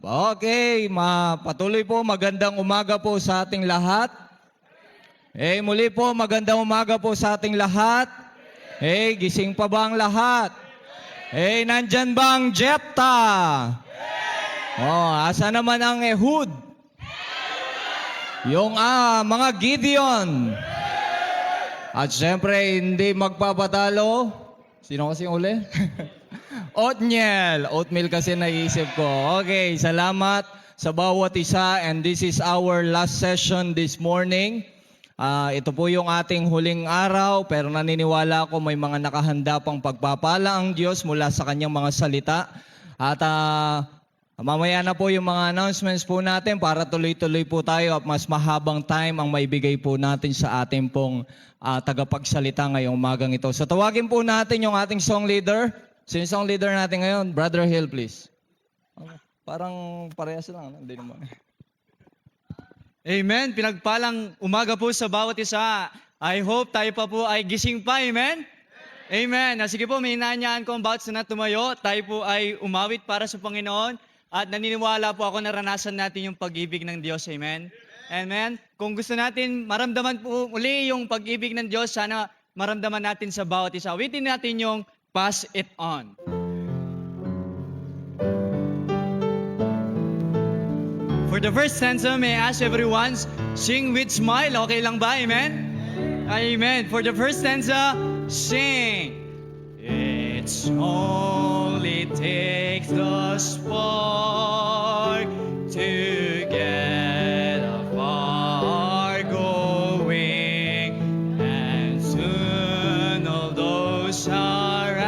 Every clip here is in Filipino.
Okay, patuloy po, magandang umaga po sa ating lahat. Muli po, magandang umaga po sa ating lahat. Gising pa ba ang lahat? Nandyan ba ang Jepta? Asa naman ang Ehud? Yung mga Gideon. At syempre, hindi magpapatalo. Sino kasi uli? Oatmeal kasi naisip ko. Okay, salamat sa bawat isa, and this is our last session this morning. Ito po yung ating huling araw, pero naniniwala ako may mga nakahanda pang pagpapala ang Diyos mula sa kanyang mga salita. At mamaya na po yung mga announcements po natin para tuloy-tuloy po tayo at mas mahabang time ang maibigay po natin sa ating pong tagapagsalita ngayong umagang ito. So tawagin po natin yung ating song leader. Sino song leader natin ngayon? Brother Hill, please. Parang parehas lang. Hindi naman. Amen. Pinagpalang umaga po sa bawat isa. I hope tayo pa po ay gising pa. Amen? Amen. Sige po, may hinahanyaan ko ang bawat sana tumayo. Tayo po ay umawit para sa Panginoon. At naniniwala po ako naranasan natin yung pag-ibig ng Diyos. Amen? Amen. Kung gusto natin maramdaman po uli yung pag-ibig ng Diyos, sana maramdaman natin sa bawat isa. Awitin natin yung Pass It On. For the first stanza, may I ask everyone, sing with smile. Okay lang ba? Amen? Amen. For the first stanza, sing. It's only takes the spark to get a far going, and soon all those around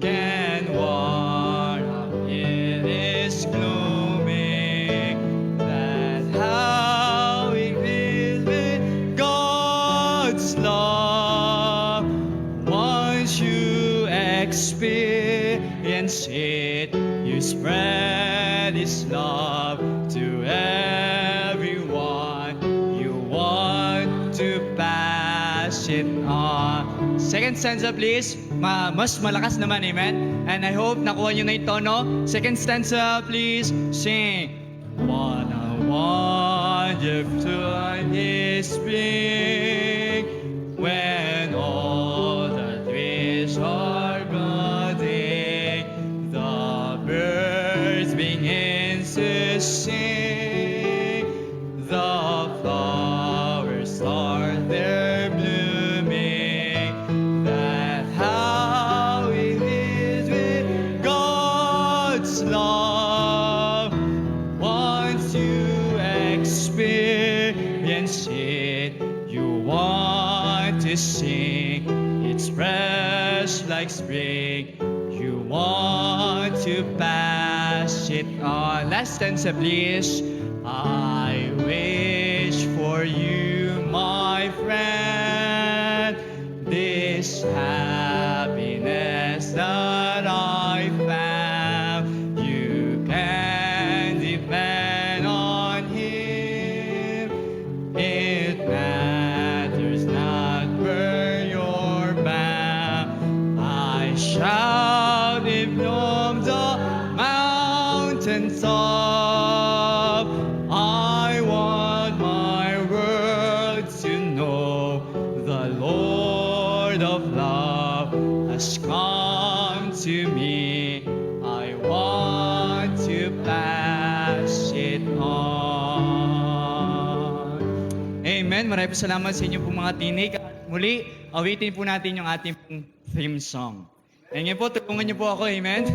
can warm up in this gloaming. That how we live with God's love. Once you experience it, you spread His love to everyone. You want to pass it on. Second stanza, please. Mas malakas naman, amen? And I hope nakuha nyo na yung tono. Second stanza, please. Sing. What a wonderful is spring, when all the trees are budding, the birds begin to sing, the flowers start their blooming. That how it is with God's love. Once you experience it, you want to sing. It's fresh like spring. You want to pass it on. Last stanza, please. I wish for you, my friend, this happiness that I found. You can depend on Him. It matters not where you're bound. I shout it from the mountaintop. I want my world to know the Lord of love has come to me. I want to pass it on. Amen. Maraming salamat sa inyo po mga tinig. Muli, awitin po natin yung ating theme song. And ngayon po, tulungan niyo po ako. Amen.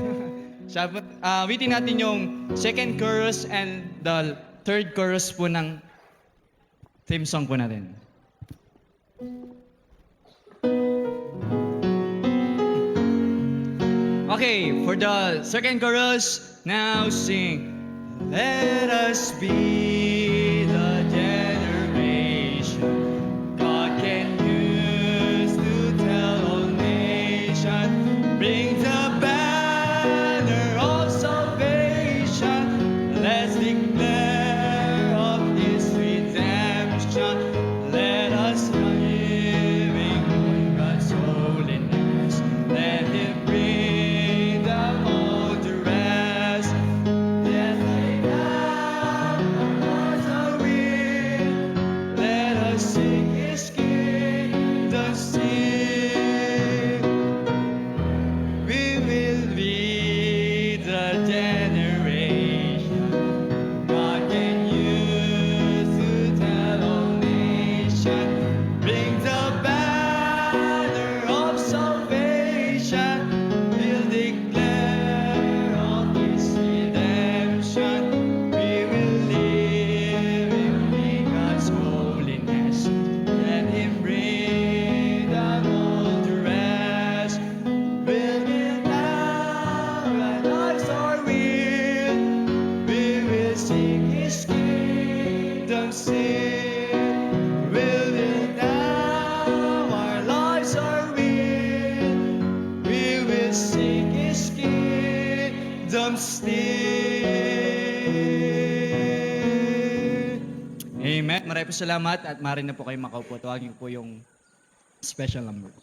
Awitin natin yung second chorus and the third chorus po ng theme song po natin. Okay, for the second chorus, now sing. Let us be the generation God can use to tell all nations. Bring the banner of salvation. Let's declare of His redemption. Let us live in God's holiness. Let Him bring them all to rest. everlasting. Amen. Maraming po salamat at maaari na po kayo makaupo. Tawagin ko po yung special number.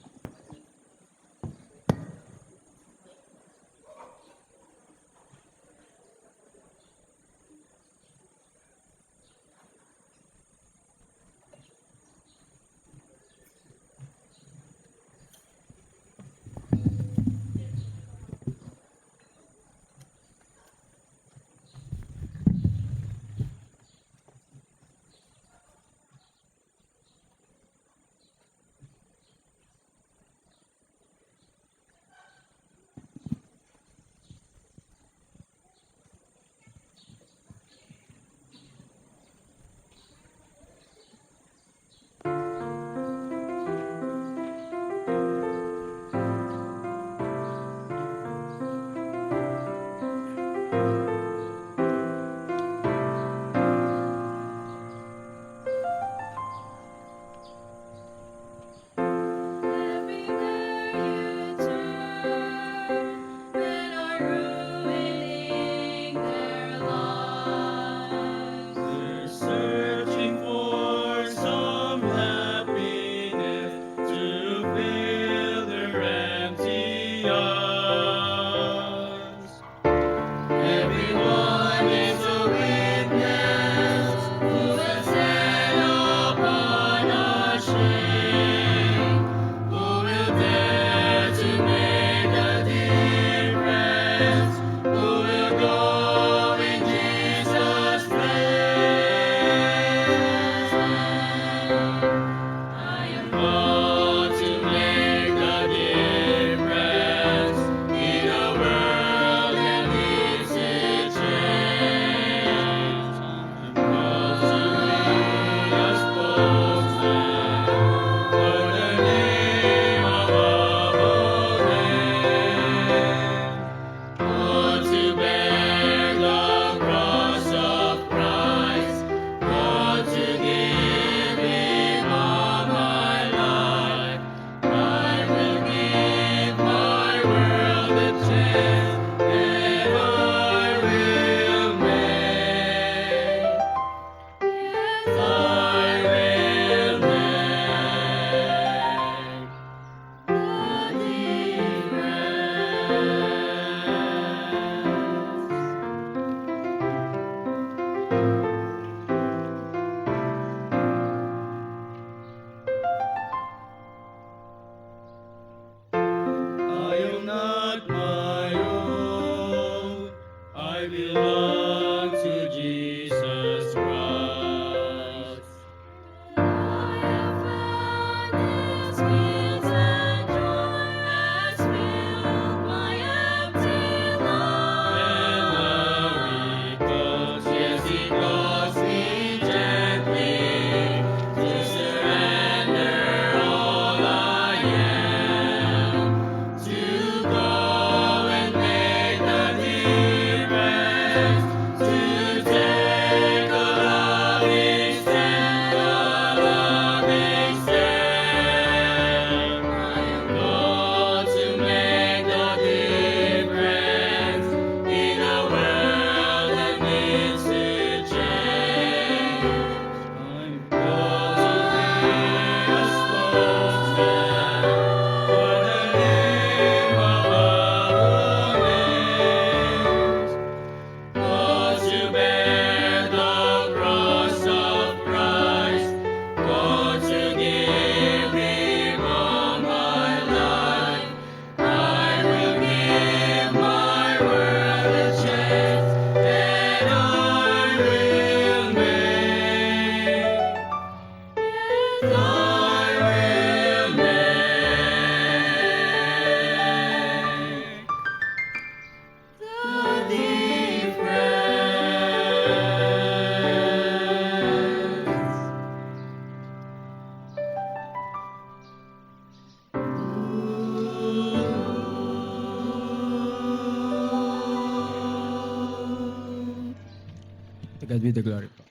To God be the glory po.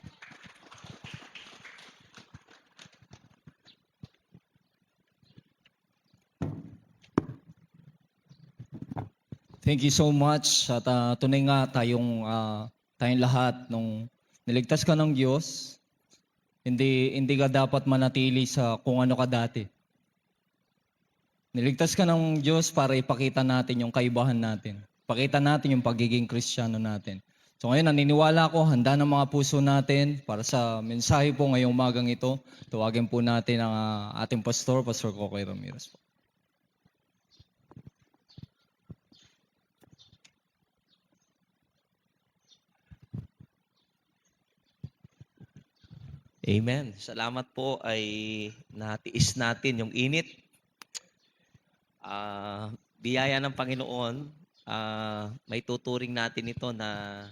Thank you so much. At tunay nga tayong lahat nung niligtas ka ng Diyos, hindi ka dapat manatili sa kung ano ka dati. Niligtas ka ng Diyos para ipakita natin yung kaibahan natin. Pakita natin yung pagiging Kristiyano natin. So ngayon, naniniwala ako, handa ng mga puso natin para sa mensahe po ngayong umagang ito. Tuwagin po natin ang ating pastor, Pastor Kokoy Ramirez po. Amen. Salamat po ay natiis natin yung init. Biyaya ng Panginoon, may tuturing natin ito na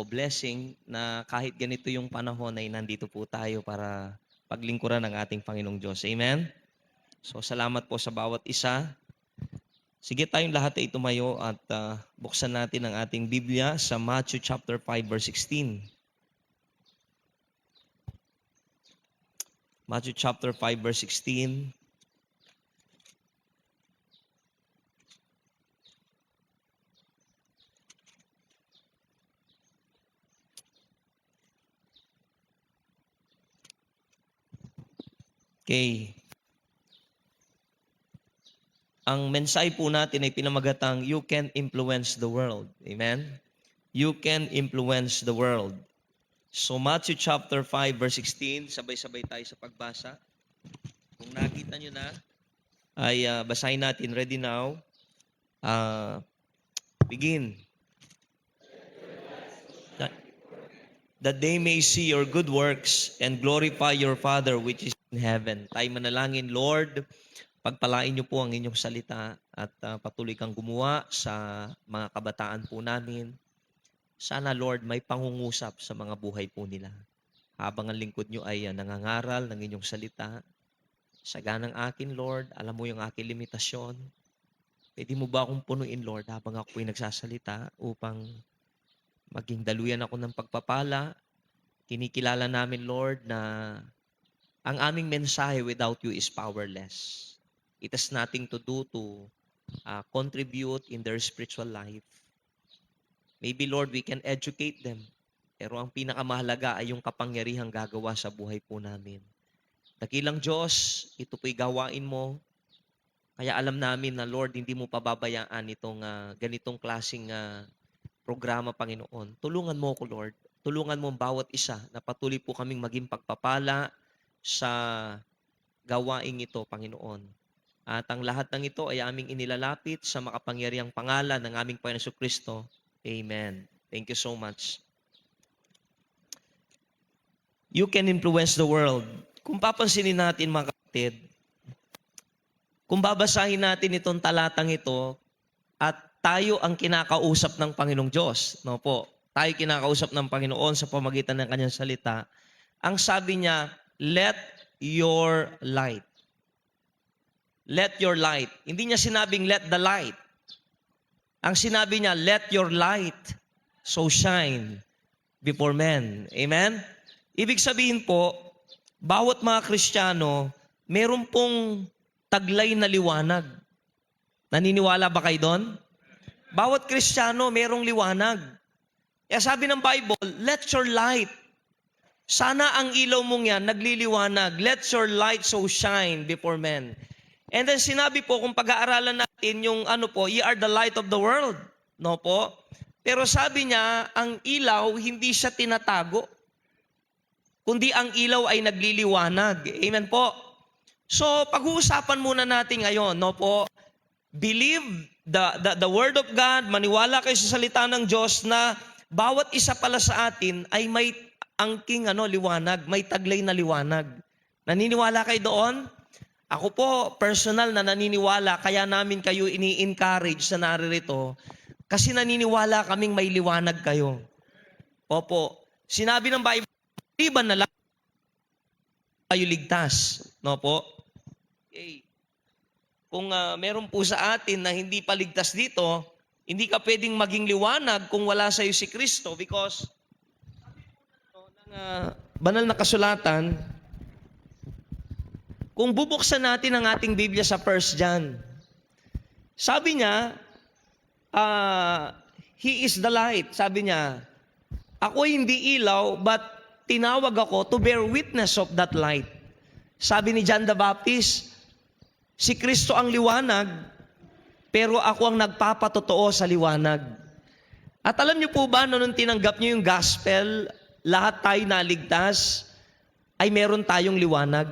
blessing na kahit ganito yung panahon ay nandito po tayo para paglingkuran ng ating Panginoong Diyos. Amen? So salamat po sa bawat isa. Sige tayong lahat ay tumayo at buksan natin ang ating Biblia sa Matthew chapter 5 verse 16. Matthew chapter 5 verse 16. Okay. Ang mensahe po natin ay pinamagatang, you can influence the world. Amen? You can influence the world. So Matthew chapter 5 verse 16, sabay-sabay tayo sa pagbasa. Kung nakita nyo na, ay basahin natin. Ready now? Begin. That they may see your good works and glorify your Father which is in heaven. Tayo manalangin, Lord, pagpalain niyo po ang inyong salita at patuloy kang gumawa sa mga kabataan po namin. Sana, Lord, may pangungusap sa mga buhay po nila. Habang ang lingkod nyo ay nangangaral ng inyong salita, saganang akin, Lord, alam mo yung aking limitasyon. Pwede mo ba akong punuin, Lord, habang ako ay nagsasalita upang maging daluyan ako ng pagpapala? Kinikilala namin, Lord, na ang aming mensahe without you is powerless. It has nothing to do to contribute in their spiritual life. Maybe, Lord, we can educate them. Pero ang pinakamahalaga ay yung kapangyarihang gagawa sa buhay po namin. Dakilang Diyos, ito po'y gawain mo. Kaya alam namin na, Lord, hindi mo pababayaan itong ganitong klaseng programa, Panginoon. Tulungan mo ko, Lord. Tulungan mo ang bawat isa na patuloy po kaming maging pagpapala sa gawaing ito, Panginoon. At ang lahat ng ito ay aming inilalapit sa makapangyarihang pangalan ng aming Panginoon Jesucristo. Amen. Thank you so much. You can influence the world. Kung papansinin natin, mga kapatid, kung babasahin natin itong talatang ito, at tayo ang kinakausap ng Panginoong Diyos, no po? Tayo kinakausap ng Panginoon sa pamagitan ng kanyang salita. Ang sabi niya, let your light. Let your light. Hindi niya sinabing let the light. Ang sinabi niya, let your light so shine before men. Amen? Ibig sabihin po, bawat mga Kristiyano, meron pong taglay na liwanag. Naniniwala ba kayo doon? Bawat Kristiyano, merong liwanag. Kaya sabi ng Bible, let your light. Sana ang ilaw mong yan nagliliwanag. Let your light so shine before men. And then sinabi po, kung pag-aaralan natin yung ye are the light of the world. No po? Pero sabi niya, ang ilaw, hindi siya tinatago. Kundi ang ilaw ay nagliliwanag. Amen po? So, pag-uusapan muna natin ngayon, no po? Believe the word of God, maniwala kayo sa salita ng Diyos na bawat isa pala sa atin ay may angking liwanag, may taglay na liwanag. Naniniwala kayo doon? Ako po, personal na naniniwala, kaya namin kayo ini-encourage sa naririto kasi naniniwala kaming may liwanag kayo. Opo. Sinabi ng Bible, liban na lang kayo ligtas. No po? Okay. Kung meron po sa atin na hindi pa ligtas dito, hindi ka pwedeng maging liwanag kung wala sa iyo si Kristo because ng banal na kasulatan, kung bubuksan natin ang ating Biblia sa 1 John, sabi niya, He is the light. Sabi niya, ako hindi ilaw, but tinawag ako to bear witness of that light. Sabi ni John the Baptist, si Kristo ang liwanag, pero ako ang nagpapatotoo sa liwanag. At alam niyo po ba, nung tinanggap niyo yung gospel, lahat tayo naligtas, ay meron tayong liwanag.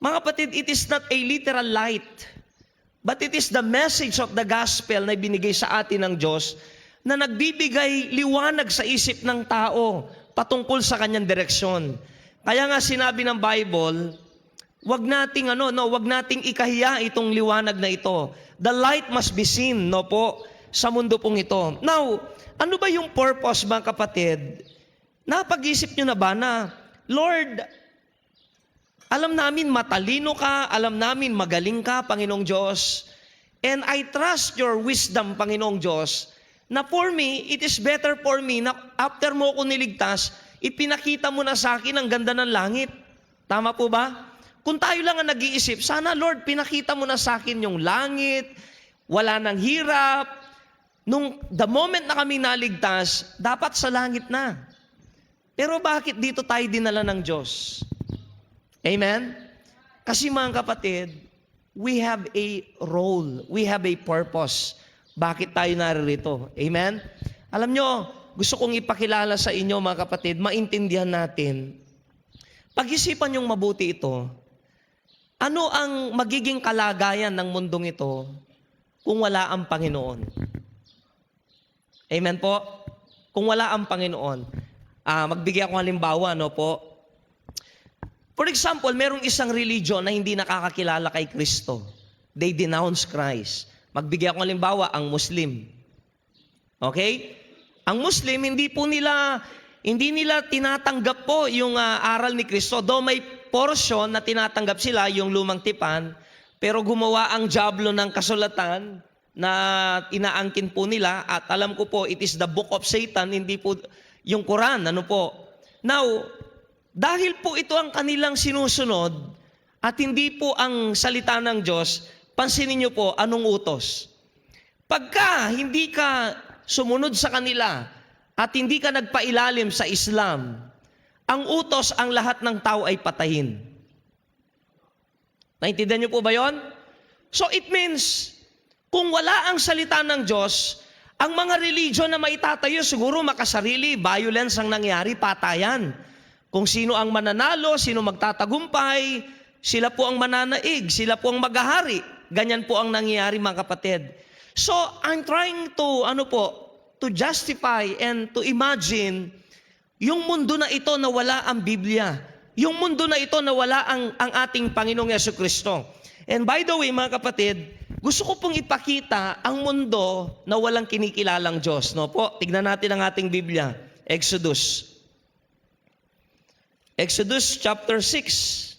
Mga kapatid, it is not a literal light, but it is the message of the gospel na binigay sa atin ng Diyos na nagbibigay liwanag sa isip ng tao patungkol sa kanyang direksyon. Kaya nga sinabi ng Bible, wag nating ikahiya itong liwanag na ito. The light must be seen, no po, sa mundo pong ito. Now, ano ba yung purpose, mga kapatid? Napag-isip nyo na ba na, Lord, alam namin matalino ka, alam namin magaling ka, Panginoong Diyos, and I trust your wisdom, Panginoong Diyos, na for me, it is better for me na after mo ko niligtas, ipinakita mo na sa akin ang ganda ng langit. Tama po ba? Kung tayo lang ang nag-iisip, sana Lord, pinakita mo na sa akin yung langit, wala nang hirap. The moment na kami naligtas, dapat sa langit na. Pero bakit dito tayo dinala ng Diyos? Amen? Kasi mga kapatid, we have a role, we have a purpose. Bakit tayo naririto? Amen? Alam nyo, gusto kong ipakilala sa inyo mga kapatid, maintindihan natin. Pag-isipan yung mabuti ito, ano ang magiging kalagayan ng mundong ito kung wala ang Panginoon? Amen po? Kung wala ang Panginoon. Magbigay ako halimbawa, no po? For example, merong isang religion na hindi nakakakilala kay Kristo. They denounce Christ. Magbigay ako halimbawa, ang Muslim. Okay? Ang Muslim, hindi nila tinatanggap po yung aral ni Kristo. Though may portion na tinatanggap sila, yung lumang tipan, pero gumawa ang diablo ng kasulatan na inaangkin po nila, at alam ko po, it is the book of Satan, hindi po yung Quran. Ano po? Now, dahil po ito ang kanilang sinusunod at hindi po ang salita ng Diyos, pansinin niyo po anong utos. Pagka hindi ka sumunod sa kanila at hindi ka nagpailalim sa Islam, ang utos ang lahat ng tao ay patayin. Naintindihan niyo po ba yon? So it means, kung wala ang salita ng Diyos, ang mga religion na maitatayo siguro makasarili, violence ang nangyari, patayan. Kung sino ang mananalo, sino magtatagumpay, sila po ang mananaig, sila po ang maghahari. Ganyan po ang nangyayari, mga kapatid. So, I'm trying to justify and to imagine yung mundo na ito na wala ang Biblia. Yung mundo na ito na wala ang ating Panginoong Yesukristo. And by the way, mga kapatid, gusto ko pong ipakita ang mundo na walang kinikilalang Diyos. No po? Tignan natin ang ating Biblia. Exodus chapter 6.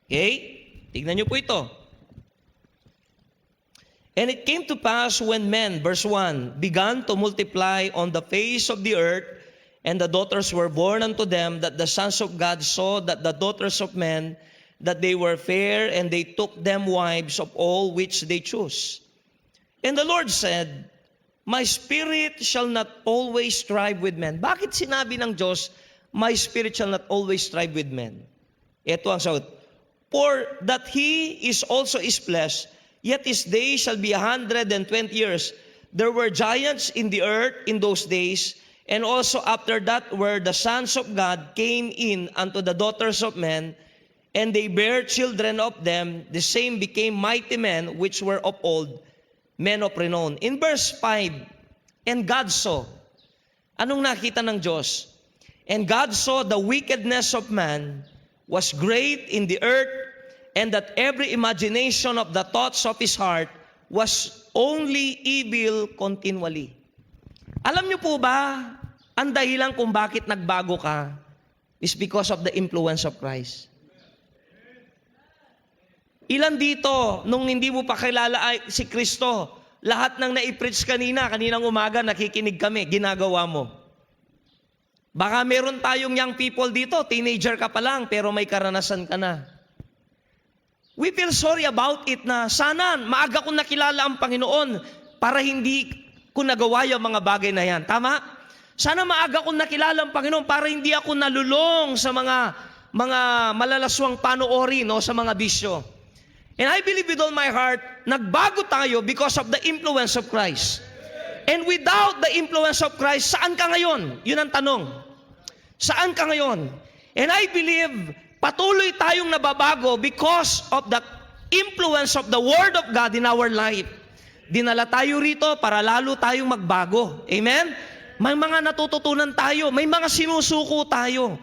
Okay? Tignan niyo po ito. And it came to pass when men, verse 1, began to multiply on the face of the earth, and the daughters were born unto them, that the sons of God saw that the daughters of men, that they were fair, and they took them wives of all which they chose. And the Lord said, My spirit shall not always strive with men. Bakit sinabi ng Diyos, My spirit shall not always strive with men? Ito ang sagot. For that he is also his flesh, yet his days shall be 120 years. There were giants in the earth in those days, and also after that where the sons of God came in unto the daughters of men, and they bare children of them, the same became mighty men which were of old, men of renown. In verse 5, and God saw. Anong nakita ng Diyos? And God saw the wickedness of man was great in the earth, and that every imagination of the thoughts of his heart was only evil continually. Alam niyo po ba, ang dahilan kung bakit nagbago ka is because of the influence of Christ. Ilan dito, nung hindi mo pa kilala si Kristo, lahat ng na-preach kaninang umaga, nakikinig kami, ginagawa mo. Baka meron tayong young people dito, teenager ka pa lang, pero may karanasan ka na. We feel sorry about it na sana maaga kong nakilala ang Panginoon para hindi ko nagawa yung mga bagay na yan. Tama? Sana maaga kong nakilala ang Panginoon para hindi ako nalulong sa mga malalaswang panoorin o sa mga bisyo. And I believe with all my heart, nagbago tayo because of the influence of Christ. And without the influence of Christ, saan ka ngayon? Yun ang tanong. Saan ka ngayon? And I believe, patuloy tayong nababago because of the influence of the Word of God in our life. Dinala tayo rito para lalo tayong magbago. Amen? May mga natututunan tayo, may mga sinusuko tayo.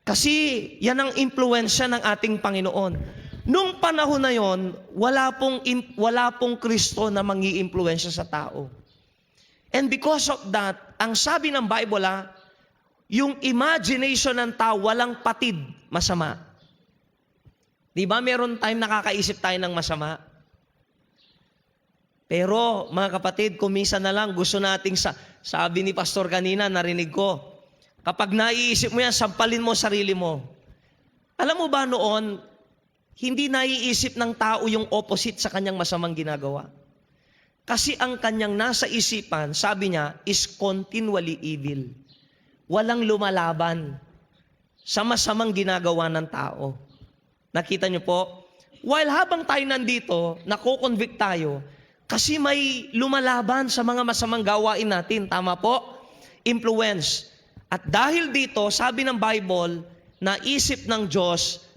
Kasi yan ang impluensya ng ating Panginoon. Nung panahon na yon, wala pong Kristo na mangi-impluensya sa tao. And because of that, ang sabi ng Bible, yung imagination ng tao walang patid masama. Di ba meron time nakakaisip tayo ng masama? Pero mga kapatid, kuminsan na lang gusto nating sabi ni Pastor kanina, narinig ko, kapag naiisip mo yan, sampalin mo sarili mo. Alam mo ba noon, hindi naiisip ng tao yung opposite sa kanyang masamang ginagawa. Kasi ang kanyang nasa isipan, sabi niya, is continually evil. Walang lumalaban sa masamang ginagawa ng tao. Nakita niyo po? While habang tayo nandito, nako-convict tayo, kasi may lumalaban sa mga masamang gawain natin. Tama po? Influence. At dahil dito, sabi ng Bible, naisip ng Diyos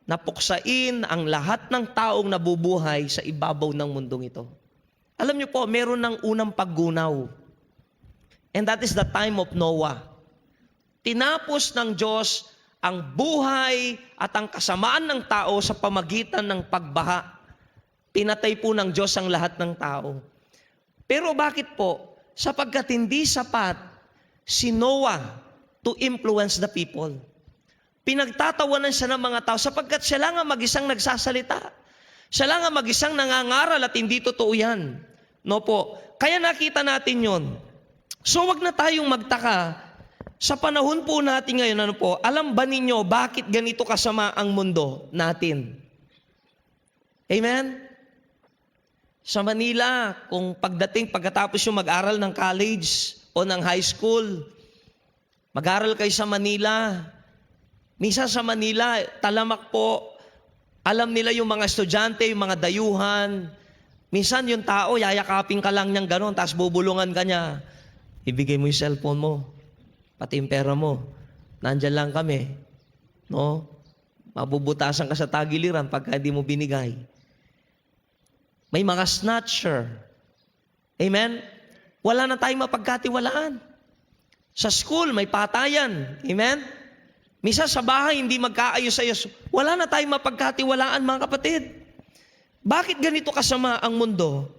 na puksain ang lahat ng taong nabubuhay sa ibabaw ng mundong ito. Alam niyo po, meron ng unang paggunaw. And that is the time of Noah. Tinapos ng Diyos ang buhay at ang kasamaan ng tao sa pamagitan ng pagbaha. Pinatay po ng Diyos ang lahat ng tao. Pero bakit po? Sapagkat hindi sapat si Noah to influence the people. Pinagtatawanan siya ng mga tao sapagkat siya lang ang mag-isang nagsasalita. Siya lang ang mag-isang nangangaral at hindi totoo yan. No po. Kaya nakita natin yon. So wag na tayong magtaka. Sa panahon po natin ngayon, ano po, alam ba ninyo bakit ganito kasama ang mundo natin? Amen? Sa Manila, kung pagkatapos yung mag-aral ng college o ng high school, mag-aral kayo sa Manila. Minsan sa Manila, talamak po, alam nila yung mga estudyante, yung mga dayuhan. Minsan yung tao, yayakapin ka lang niyang gano'n, tapos bubulungan ka niya. Ibigay mo yung cellphone mo, pati yung pera mo. Nandyan lang kami. No? Mabubutasan ka sa tagiliran pagka hindi mo binigay. May mga snatcher. Amen? Wala na tayong mapagkatiwalaan. Sa school, may patayan. Amen? Misa sa bahay, hindi magkaayos-ayos. Wala na tayong mapagkatiwalaan, mga kapatid. Bakit ganito kasama ang mundo?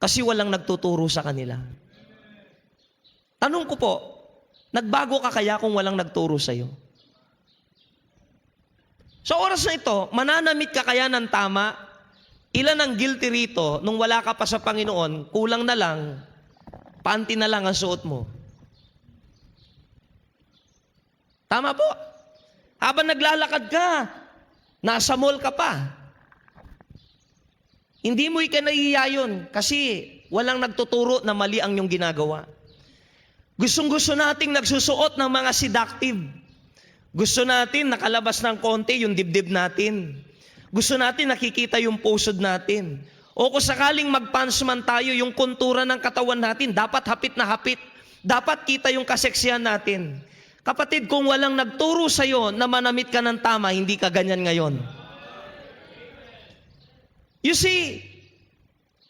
Kasi walang nagtuturo sa kanila. Tanong ko po, nagbago ka kaya kung walang nagturo sa'yo? Sa oras na ito, mananamit ka kaya ng tama? Ilan ang guilty rito nung wala ka pa sa Panginoon, kulang na lang, panty na lang ang suot mo? Tama po. Habang naglalakad ka, nasa mall ka pa. Hindi mo ikanahiya yun kasi walang nagtuturo na mali ang iyong ginagawa. Gustong-gusto nating nagsusuot ng mga seductive. Gusto natin nakalabas ng konti yung dibdib natin. Gusto natin nakikita yung pusod natin. O kung sakaling magpants man tayo, yung kontura ng katawan natin, dapat hapit na hapit. Dapat kita yung kaseksihan natin. Kapatid, kung walang nagturo sa'yo na manamit ka ng tama, hindi ka ganyan ngayon. You see,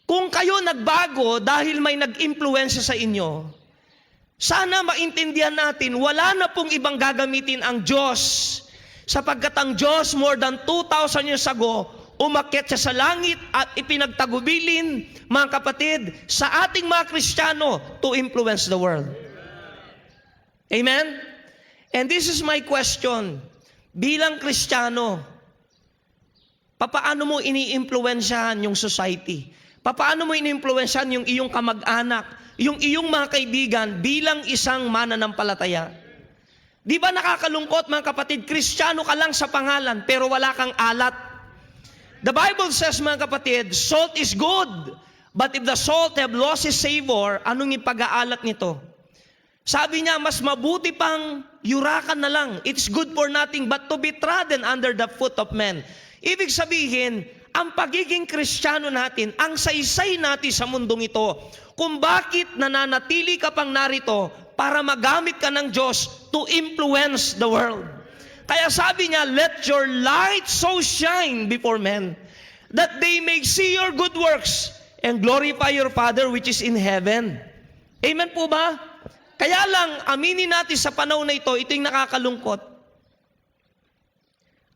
kung kayo nagbago dahil may nag-impluensya sa inyo, sana maintindihan natin, wala na pong ibang gagamitin ang Diyos. Sapagkat ang Diyos, more than 2,000 years ago, umakyat siya sa langit at ipinagtagubilin, mga kapatid, sa ating mga Kristiyano to influence the world. Amen? And this is my question. Bilang Kristiyano, papaano mo ini-influensyahan yung society? Papaano mo ini-influensyahan yung iyong kamag-anak, yung iyong mga kaibigan bilang isang mananampalataya? Di ba nakakalungkot mga kapatid, Kristiyano ka lang sa pangalan pero wala kang alat. The Bible says mga kapatid, salt is good, but if the salt have lost its savor, anong ipag-aalat nito? Sabi niya, mas mabuti pang yurakan na lang. It's good for nothing but to be trodden under the foot of men. Ibig sabihin, ang pagiging Kristiyano natin, ang saysay natin sa mundong ito, kung bakit nananatili ka pang narito para magamit ka ng Diyos to influence the world. Kaya sabi niya, let your light so shine before men, that they may see your good works and glorify your Father which is in heaven. Amen po ba? Kaya lang, aminin natin sa panahon na ito, ito yung nakakalungkot.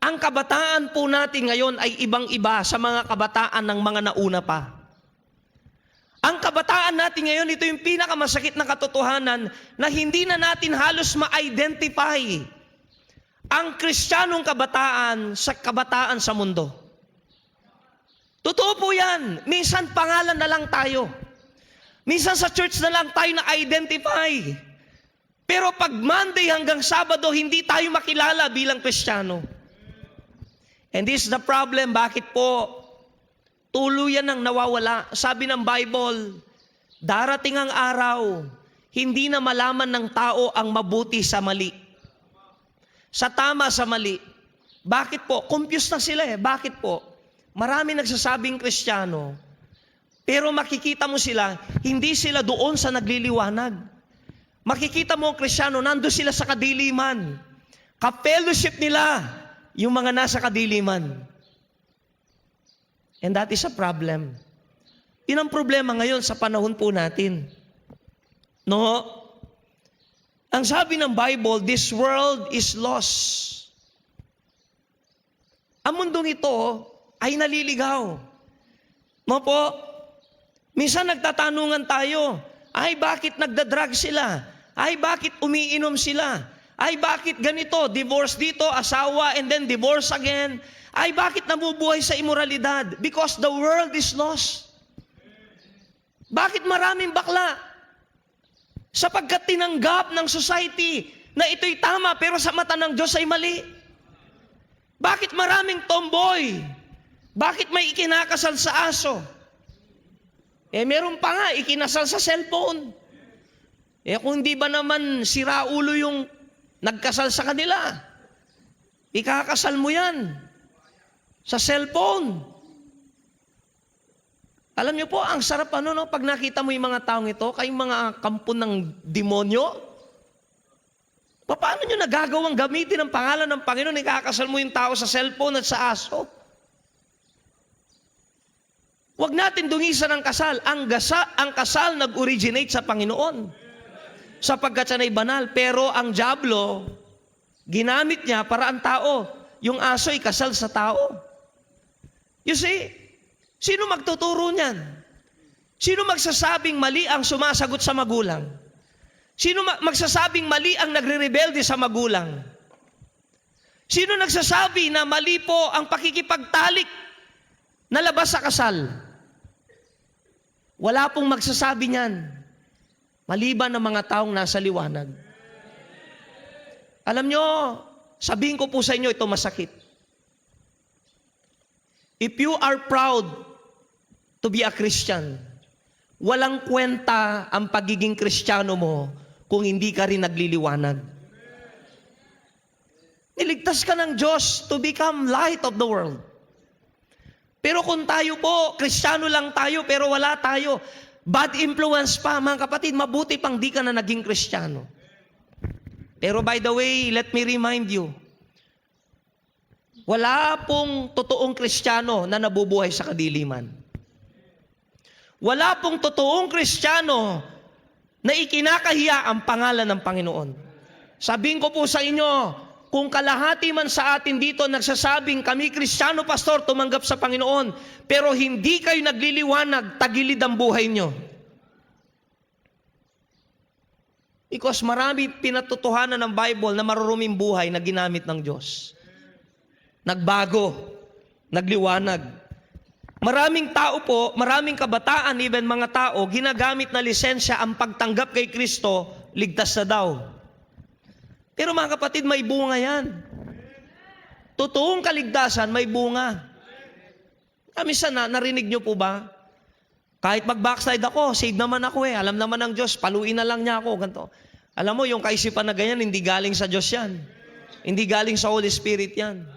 Ang kabataan po natin ngayon ay ibang-iba sa mga kabataan ng mga nauna pa. Ang kabataan natin ngayon, ito yung pinakamasakit na katotohanan na hindi na natin halos ma-identify ang Kristiyanong kabataan sa mundo. Totoo po yan. Minsan pangalan na lang tayo. Minsan sa church na lang tayo na-identify. Pero pag Monday hanggang Sabado, hindi tayo makilala bilang Kristiyano. And this is the problem. Bakit po? Tuluyan ang nawawala. Sabi ng Bible, darating ang araw, hindi na malaman ng tao ang mabuti sa mali. Sa tama sa mali. Bakit po? Confused na sila eh. Bakit po? Marami nagsasabing Kristiyano, pero makikita mo sila, hindi sila doon sa nagliliwanag. Makikita mo ang Kristiyano, nando sila sa kadiliman. Ka-fellowship nila, yung mga nasa kadiliman. And that is a problem. Yun ang problema ngayon sa panahon po natin. No? Ang sabi ng Bible, this world is lost. Ang mundong ito ay naliligaw. No po? Minsan nagtatanungan tayo, ay bakit nagda-drug sila? Ay bakit umiinom sila? Ay bakit ganito, divorce dito, asawa, and then divorce again? Ay bakit nabubuhay sa imoralidad? Because the world is lost. Bakit maraming bakla? Sapagkat tinanggap ng society na ito'y tama pero sa mata ng Diyos ay mali. Bakit maraming tomboy? Bakit may ikinakasal sa aso? Meron pa nga, ikinasal sa cellphone. Kung hindi ba naman sira ulo yung nagkasal sa kanila, ikakasal mo yan sa cellphone. Alam niyo po, ang sarap no, pag nakita mo yung mga taong ito, kayong mga kampon ng demonyo, paano nyo nagagawang gamitin ang pangalan ng Panginoon, ikakasal mo yung tao sa cellphone at sa aso? Huwag natin dungisan ang kasal. Ang kasal nag-originate sa Panginoon. Sapagkat siya ay banal. Pero ang diablo, ginamit niya para ang tao. Yung aso ay kasal sa tao. You see? Sino magtuturo niyan? Sino magsasabing mali ang sumasagot sa magulang? Sino magsasabing mali ang nagre-rebelde sa magulang? Sino nagsasabi na mali po ang pakikipagtalik na labas sa kasal? Wala pong magsasabi niyan, maliban ng mga taong nasa liwanag. Alam nyo, sabihin ko po sa inyo, ito masakit. If you are proud to be a Christian, walang kwenta ang pagiging Kristiyano mo kung hindi ka rin nagliliwanag. Niligtas ka ng Diyos to become light of the world. Pero kung tayo po, Kristiyano lang tayo, pero wala tayo, bad influence pa, mga kapatid, mabuti pang di ka na naging Kristiyano. Pero by the way, let me remind you, wala pong totoong Kristiyano na nabubuhay sa kadiliman. Wala pong totoong Kristiyano na ikinakahiya ang pangalan ng Panginoon. Sabihin ko po sa inyo, kung kalahati man sa atin dito nagsasabing kami Kristiyano, pastor, tumanggap sa Panginoon, pero hindi kayo nagliliwanag, tagilid ang buhay nyo. Because marami pinatutuhanan ng Bible na maruruming buhay na ginamit ng Diyos. Nagbago, nagliwanag. Maraming tao po, maraming kabataan, even mga tao, ginagamit na lisensya ang pagtanggap kay Kristo, ligtas na daw. Pero mga kapatid, may bunga yan. Totoong kaligtasan, may bunga. Minsan narinig nyo po ba? Kahit mag-backslide ako, save naman ako eh. Alam naman ng Diyos, paluin na lang niya ako. Ganito. Alam mo, yung kaisipan na ganyan, hindi galing sa Diyos yan. Hindi galing sa Holy Spirit yan.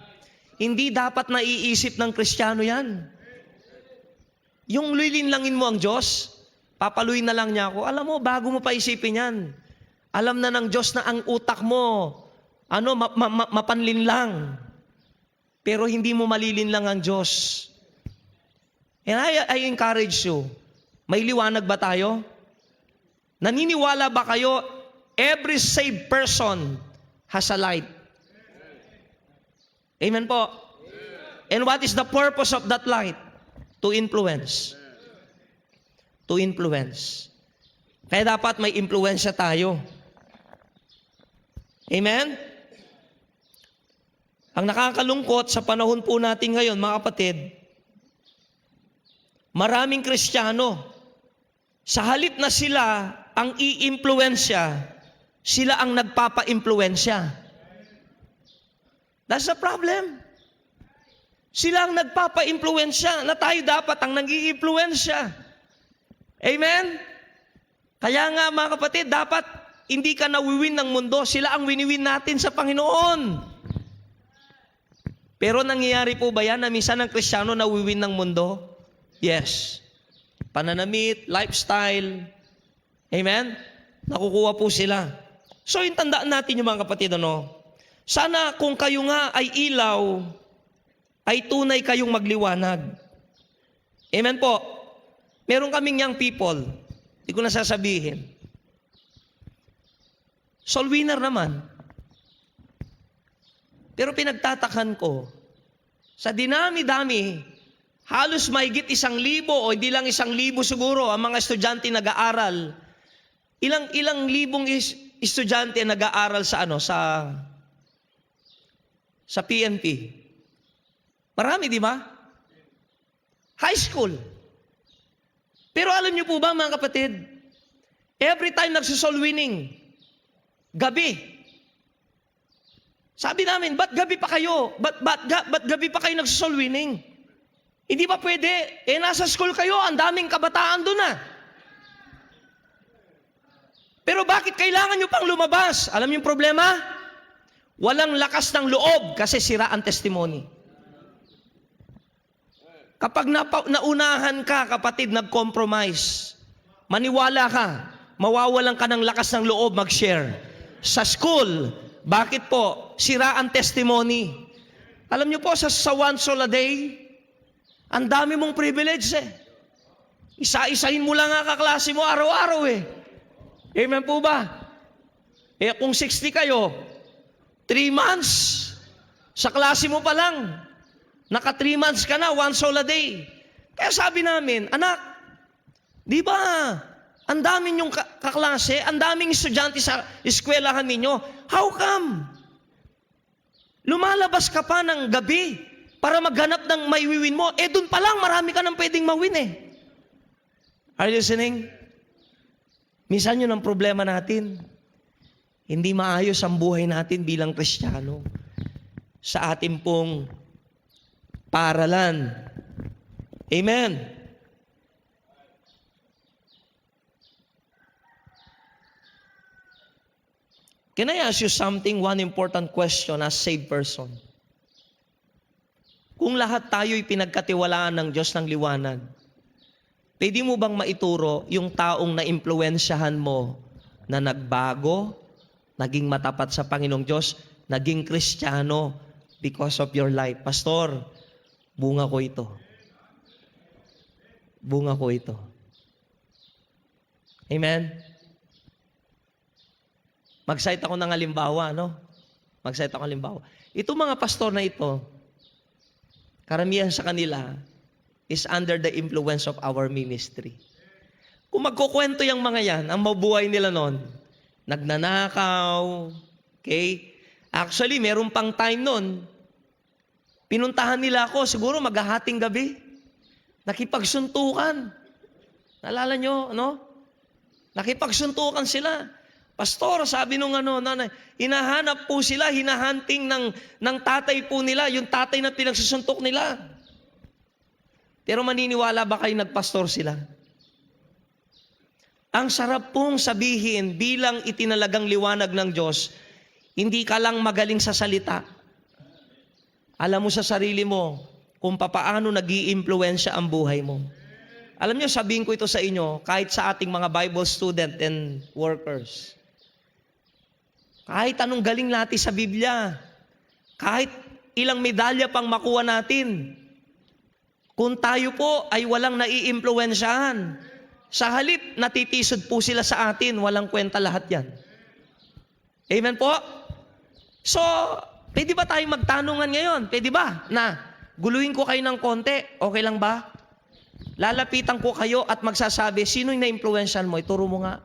Hindi dapat naiisip ng Kristiyano yan. Yung lilinlangin mo ang Diyos, papaluin na lang niya ako. Alam mo, bago mo pa isipin yan, alam na ng Diyos na ang utak mo, mapanlinlang. Pero hindi mo malilinlang ang Diyos. And I encourage you, may liwanag ba tayo? Naniniwala ba kayo, every saved person has a light? Amen po. And what is the purpose of that light? To influence. To influence. Kaya dapat may impluensya tayo. Amen? Ang nakakalungkot sa panahon po natin ngayon, mga kapatid, maraming Kristiyano, sa halip na sila ang i-impluensya, sila ang nagpapa-impluensya. That's the problem. Sila ang nagpapa-impluensya na tayo dapat ang nag-i-impluensya. Amen? Kaya nga mga kapatid, dapat hindi ka nawiwin ng mundo, sila ang winiwin natin sa Panginoon. Pero nangyayari po ba yan na minsan ang Kristiyano nawiwin ng mundo? Yes. Pananamit, lifestyle. Amen? Nakukuha po sila. So, tandaan natin yung mga kapatid, sana kung kayo nga ay ilaw, ay tunay kayong magliwanag. Amen po. Meron kaming young people. Hindi ko na sasabihin. Soul winner naman. Pero pinagtatakan ko, sa dinami-dami, halos mahigit 1,000 o hindi lang 1,000 siguro ang mga estudyante nag-aaral. Ilang libong estudyante nag-aaral sa PNP. Marami, di ba? High school. Pero alam niyo po ba, mga kapatid, every time nagsusol winning, gabi. Sabi namin, ba't gabi pa kayo? Ba't gabi pa kayo nagsusol winning? Hindi ba pwede? Nasa school kayo, ang daming kabataan doon na. Pero bakit kailangan nyo pang lumabas? Alam niyo yung problema? Walang lakas ng loob kasi sira ang testimony. Kapag naunahan ka, kapatid, nag-compromise, maniwala ka, mawawalan ka ng lakas ng loob mag-share. Sa school, bakit po? Sira ang testimony. Alam niyo po, sa one soul a day, ang dami mong privilege eh. Isa-isahin mo lang ang kaklase mo araw-araw eh. Amen po ba? Kung 60 kayo, 3 months, sa klase mo pa lang, naka 3 months ka na, 1 soul a day. Kaya sabi namin, anak, di ba, ang daming yung kaklase, ang daming estudyante sa eskwelahan ninyo, how come? Lumalabas ka pa ng gabi para maghanap ng maiwiwin mo, dun pa lang marami ka nang pwedeng mawin eh. Are you listening? Minsan yun ang problema natin. Hindi maayos ang buhay natin bilang Kristiyano. Sa ating pong paaralan. Amen. Can I ask you something, one important question as saved person? Kung lahat tayo'y pinagkatiwalaan ng Diyos ng liwanag, pwede mo bang maituro yung taong na-impluensyahan mo na nagbago, naging matapat sa Panginoong Diyos, naging Kristiyano because of your life? Pastor, bunga ko ito. Bunga ko ito. Amen? Mag-cite ako ng halimbawa, Mag-cite ako ng halimbawa. Itong mga pastor na ito, karamihan sa kanila is under the influence of our ministry. Kung magkukwento yung mga yan, ang mabuhay nila noon, nagnanakaw, okay? Actually, meron pang time noon, pinuntahan nila ako, siguro maghahating gabi. Nakipagsuntukan. Naalala nyo, Nakipagsuntukan sila. Pastor, sabi nung nanay, hinahanap po sila, hinahunting ng tatay po nila, yung tatay na pinagsusuntok nila. Pero maniniwala ba kayo nagpastor sila? Ang sarap pong sabihin bilang itinalagang liwanag ng Diyos, hindi ka lang magaling sa salita. Alam mo sa sarili mo kung papaano nag-iimpluwensya ang buhay mo. Alam niyo, sabihin ko ito sa inyo, kahit sa ating mga Bible student and workers. Kahit anong galing natin sa Biblia, kahit ilang medalya pang makuha natin, kung tayo po ay walang naiimpluwensyahan, sa halip natitisod po sila sa atin, walang kwenta lahat yan. Amen po? So, pwede ba tayong magtanungan ngayon? Pwede ba na guluhin ko kayo ng konti? Okay lang ba? Lalapitan ko kayo at magsasabi, sino yung na-impluwensyahan mo? Ituro mo nga.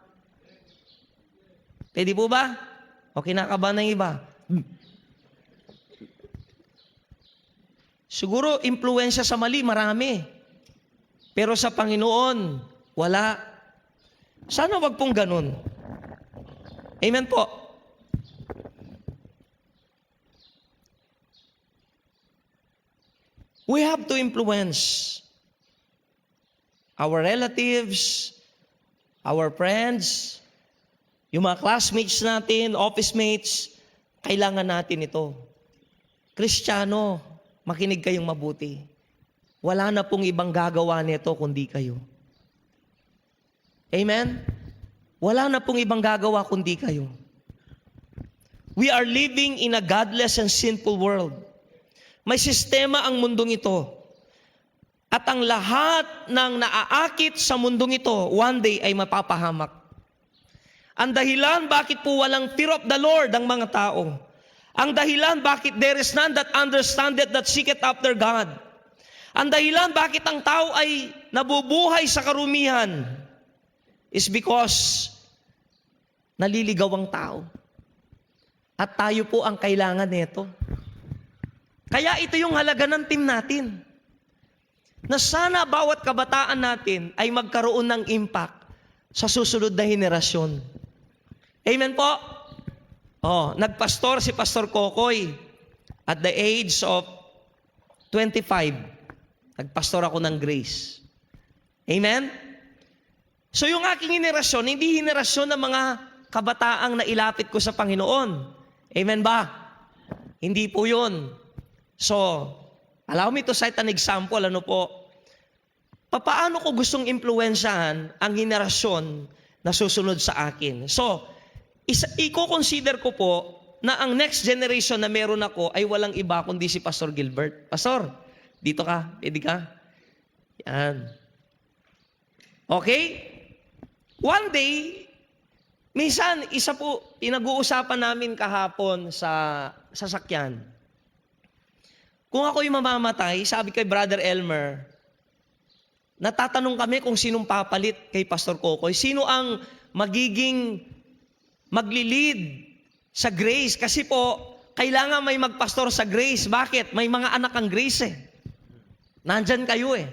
Pwede po ba? Okay na ka ba ng iba? Siguro, impluwensya sa mali, marami. Pero sa Panginoon, wala. Sana wag pong ganun. Amen po. We have to influence our relatives, our friends, yung mga classmates natin, office mates, kailangan natin ito. Kristiyano, makinig kayong mabuti. Wala na pong ibang gagawa nito kundi kayo. Amen? Wala na pong ibang gagawa kundi kayo. We are living in a godless and sinful world. May sistema ang mundong ito. At ang lahat ng naaakit sa mundong ito, one day ay mapapahamak. Ang dahilan bakit po walang fear of the Lord ang mga tao. Ang dahilan bakit there is none that understandeth that seeketh after God. Ang dahilan bakit ang tao ay nabubuhay sa karumihan is because naliligaw ang tao. At tayo po ang kailangan nito. Kaya ito yung halaga ng team natin. Na sana bawat kabataan natin ay magkaroon ng impact sa susunod na henerasyon. Amen po? Nagpastor si Pastor Kokoy at the age of 25. Nagpastor ako ng Grace. Amen? So yung aking henerasyon, hindi henerasyon ng mga kabataang nailapit ko sa Panginoon. Amen ba? Hindi po yun. So, allow me to cite an example. Papaano ko gustong impluwensyahan ang henerasyon na susunod sa akin? So, i-consider ko po na ang next generation na meron ako ay walang iba kundi si Pastor Gilbert. Pastor, dito ka, pwede ka? Yan. Okay? One day, minsan, isa po, pinag-uusapan namin kahapon sa sasakyan. Kung ako'y mamamatay, sabi kay Brother Elmer, natatanong kami kung sinong papalit kay Pastor Kokoy. Sino ang magiging maglilid sa Grace? Kasi po, kailangan may magpastor sa Grace. Bakit? May mga anak ang Grace eh. Nandyan kayo eh.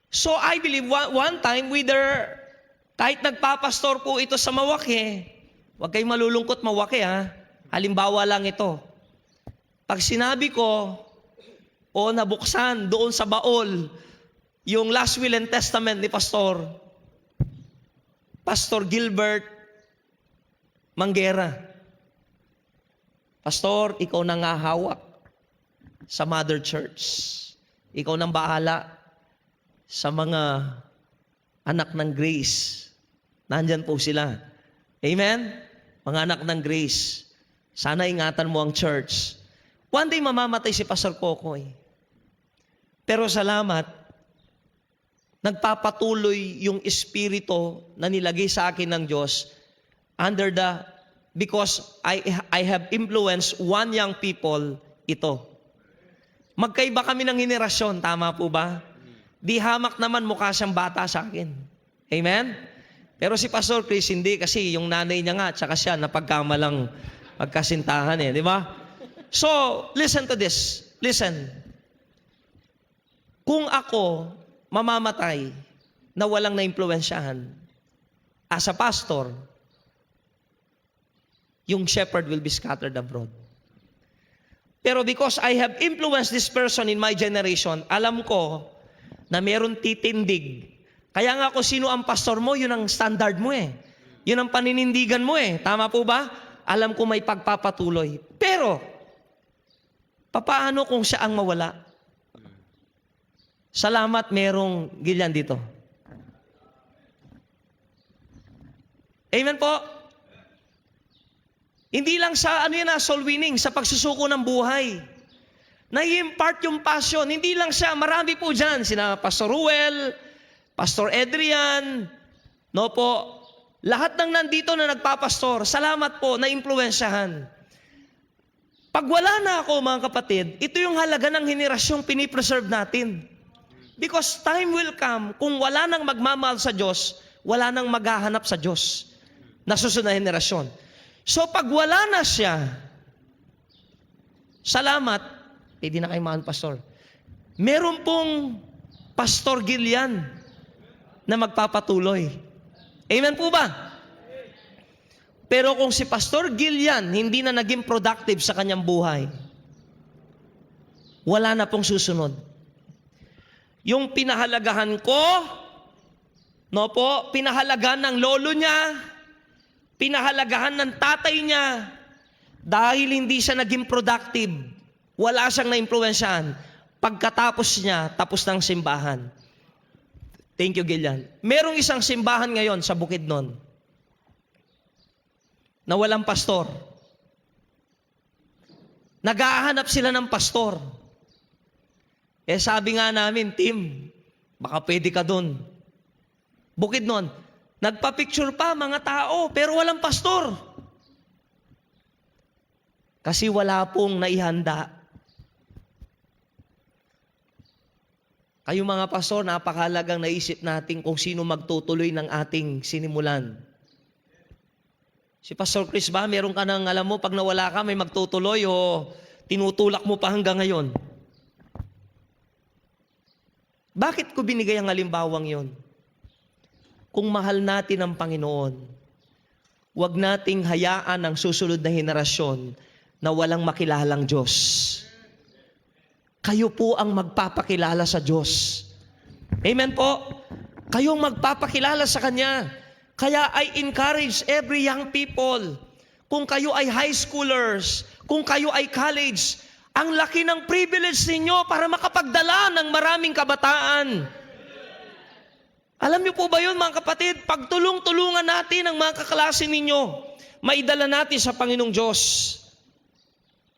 So I believe one time, kahit nagpapastor po ito sa Mawake, huwag kayong malulungkot Mawake ha. Halimbawa lang ito. Pag sinabi ko, nabuksan doon sa baol, yung last will and testament ni Pastor Gilbert Manguera. Pastor, ikaw nang hahawak sa Mother Church. Ikaw nang bahala sa mga anak ng Grace. Nandyan po sila. Amen? Mga anak ng Grace. Sana ingatan mo ang church. One day mamamatay si Pastor Kokoy. Pero salamat, nagpapatuloy yung espiritu na nilagay sa akin ng Diyos because I have influenced one young people ito. Magkaiba kami ng henerasyon, tama po ba? Di hamak naman mukha siyang bata sa akin. Amen? Pero si Pastor Chris hindi kasi yung nanay niya nga tsaka siya napagkamalang magkasintahan eh, di ba? So, listen to this. Listen. Kung ako mamamatay na walang naimpluwensyahan as a pastor, yung shepherd will be scattered abroad. Pero because I have influenced this person in my generation, alam ko na meron titindig. Kaya nga kung sino ang pastor mo, yun ang standard mo eh. Yun ang paninindigan mo eh. Tama po ba? Alam ko may pagpapatuloy. Pero, papaano kung siya ang mawala? Salamat merong Gillian dito. Amen po? Hindi lang sa soul winning, sa pagsusuko ng buhay. Na-impart yung passion. Hindi lang siya, marami po dyan. Sina Pastor Ruel, Pastor Adrian, no po, lahat ng nandito na nagpapastor, salamat po, na-impluensyahan. Pag wala na ako, mga kapatid, ito yung halaga ng henerasyong pinipreserve natin. Because time will come, kung wala nang magmamahal sa Diyos, wala nang maghahanap sa Diyos na susunod na henerasyon. So pag wala na siya, salamat, hindi na kayo mahal, Pastor. Meron pong Pastor Gillian na magpapatuloy. Amen po ba? Pero kung si Pastor Gillian hindi na naging productive sa kanyang buhay, wala na pong susunod. Yung pinahalagahan ko, no po, pinahalagahan ng lolo niya, pinahalagahan ng tatay niya, dahil hindi siya naging productive, wala siyang na-impluwensyahan. Pagkatapos niya, tapos ng simbahan. Thank you, Gillian. Merong isang simbahan ngayon sa Bukidnon na walang pastor. Nag-ahanap sila ng pastor. Eh sabi nga namin, Tim, baka pwede ka dun. Bukidnon, nagpa-picture pa mga tao, pero walang pastor. Kasi wala pong naihanda. Kayo mga pastor, napakahalagang naisip natin kung sino magtutuloy ng ating sinimulan. Si Pastor Chris ba, meron ka nang alam mo, pag nawala ka, may magtutuloy o tinutulak mo pa hanggang ngayon? Bakit ko binigay ang halimbawang yon? Kung mahal natin ang Panginoon, huwag nating hayaan ang susunod na henerasyon na walang makilalang Diyos. Kayo po ang magpapakilala sa Diyos. Amen po? Kayong magpapakilala sa Kanya. Kaya I encourage every young people, kung kayo ay high schoolers, kung kayo ay college, ang laki ng privilege ninyo para makapagdala ng maraming kabataan. Alam niyo po ba yun, mga kapatid? Pagtulong-tulungan natin ang mga kaklase ninyo, maidala natin sa Panginoong Diyos.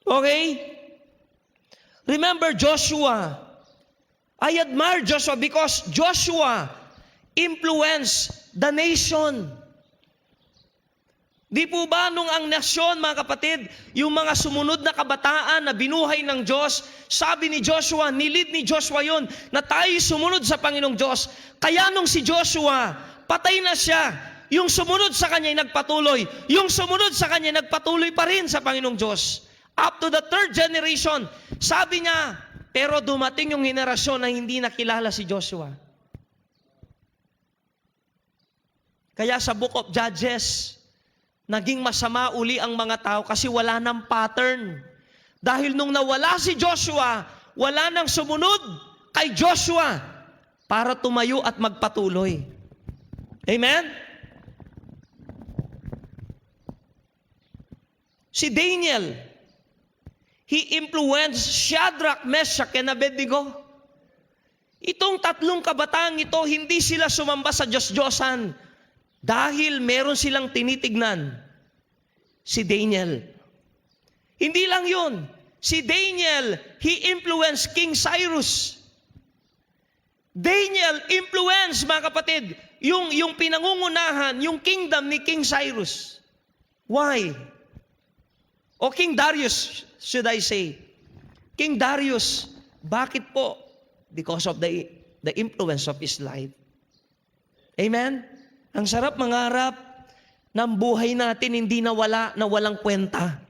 Okay? Remember Joshua. I admire Joshua because Joshua influenced the nation. Di po ba nung ang nasyon, mga kapatid, yung mga sumunod na kabataan na binuhay ng Diyos, sabi ni Joshua, nilid ni Joshua yon na tayo sumunod sa Panginoong Diyos. Kaya nung si Joshua, patay na siya, yung sumunod sa kanya ay nagpatuloy. Yung sumunod sa kanya ay nagpatuloy pa rin sa Panginoong Diyos. Up to the third generation, sabi niya, pero dumating yung henerasyon na hindi nakilala si Joshua. Kaya sa Book of Judges, naging masama uli ang mga tao kasi wala ng pattern. Dahil nung nawala si Joshua, wala nang sumunod kay Joshua para tumayo at magpatuloy. Amen? Si Daniel, he influenced Shadrach, Meshach, and Abednego. Itong tatlong kabataang ito, hindi sila sumamba sa Diyos-Diyosan dahil meron silang tinitignan. Si Daniel. Hindi lang yun. Si Daniel, he influenced King Cyrus. Daniel influenced, mga kapatid, yung pinangungunahan, yung kingdom ni King Cyrus. Why? O King Darius, should I say. King Darius, bakit po? Because of the influence of his life. Amen? Ang sarap mangarap ng buhay natin hindi nawala na walang kwenta.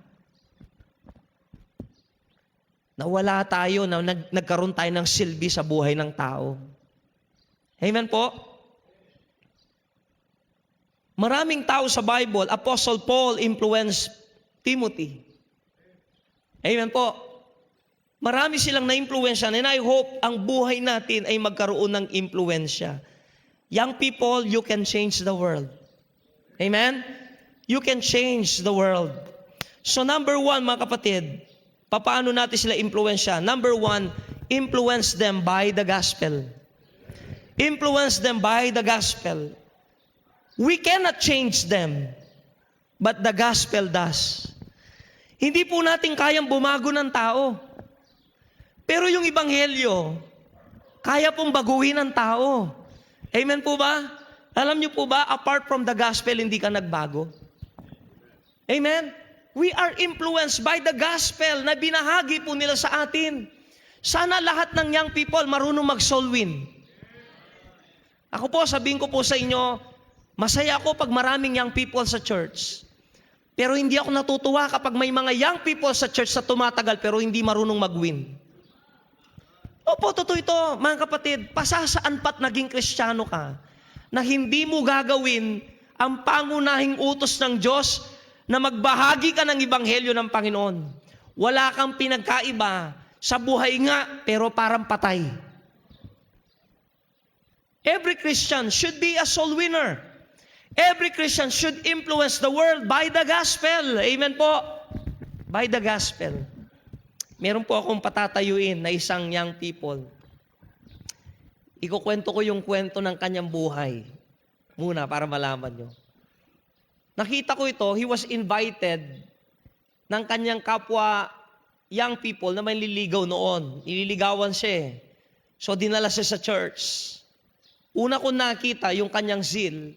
Nawala tayo, na nagkaroon tayo ng silbi sa buhay ng tao. Amen po? Maraming tao sa Bible, Apostle Paul influenced Timothy. Amen po. Marami silang na-impluwensya and I hope ang buhay natin ay magkaroon ng impluwensya. Young people, you can change the world. Amen? You can change the world. So number one, mga kapatid, paano natin sila impluwensya? Number one, influence them by the gospel. Influence them by the gospel. We cannot change them, but the gospel does. Hindi po natin kayang bumago ng tao. Pero yung ebanghelyo, kaya pong baguhin ng tao. Amen po ba? Alam niyo po ba, apart from the gospel, hindi ka nagbago? Amen? We are influenced by the gospel na binahagi po nila sa atin. Sana lahat ng young people marunong mag-soul win. Ako po, sabihin ko po sa inyo, masaya ako pag maraming young people sa church. Pero hindi ako natutuwa kapag may mga young people sa church na tumatagal pero hindi marunong mag-win. Opo, totoo ito, mga kapatid, pasasaan pa't naging Kristiyano ka na hindi mo gagawin ang pangunahing utos ng Diyos na magbahagi ka ng ebanghelyo ng Panginoon. Wala kang pinagkaiba sa buhay nga pero parang patay. Every Christian should be a soul winner. Every Christian should influence the world by the gospel. Amen po? By the gospel. Meron po akong patatayuin na isang young people. Ikukwento ko yung kwento ng kanyang buhay. Muna, para malaman nyo. Nakita ko ito, he was invited ng kanyang kapwa young people na may liligaw noon. Nililigawan siya eh. So dinala siya sa church. Una ko nakita yung kanyang zeal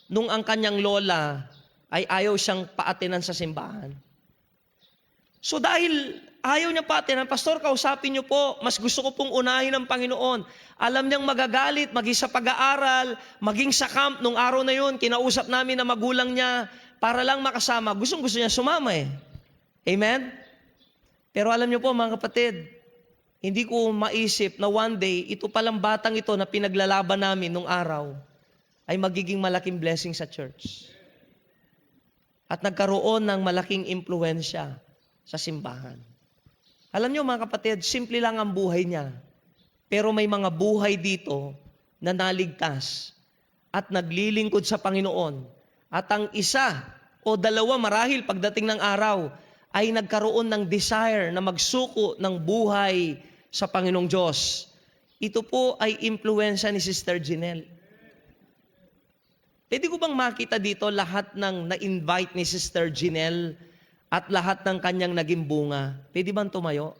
nung ang kanyang lola ay ayaw siyang paatinan sa simbahan. So dahil ayaw niya paatinan, Pastor, kausapin niyo po, mas gusto ko pong unahin ng Panginoon. Alam niyang magagalit, maging sa pag-aaral, maging sa camp, nung araw na yun, kinausap namin na magulang niya para lang makasama. Gustong-gusto niya sumama eh. Amen? Pero alam niyo po mga kapatid, hindi ko maisip na one day, ito palang batang ito na pinaglalaban namin nung araw, ay magiging malaking blessing sa church. At nagkaroon ng malaking impluensya sa simbahan. Alam niyo mga kapatid, simple lang ang buhay niya. Pero may mga buhay dito na naligtas at naglilingkod sa Panginoon. At ang isa o dalawa marahil pagdating ng araw ay nagkaroon ng desire na magsuko ng buhay sa Panginoong Diyos. Ito po ay impluensya ni Sister Jinelle. Pwede ko bang makita dito lahat ng na-invite ni Sister Jinelle at lahat ng kanyang naging bunga? Pwede bang tumayo?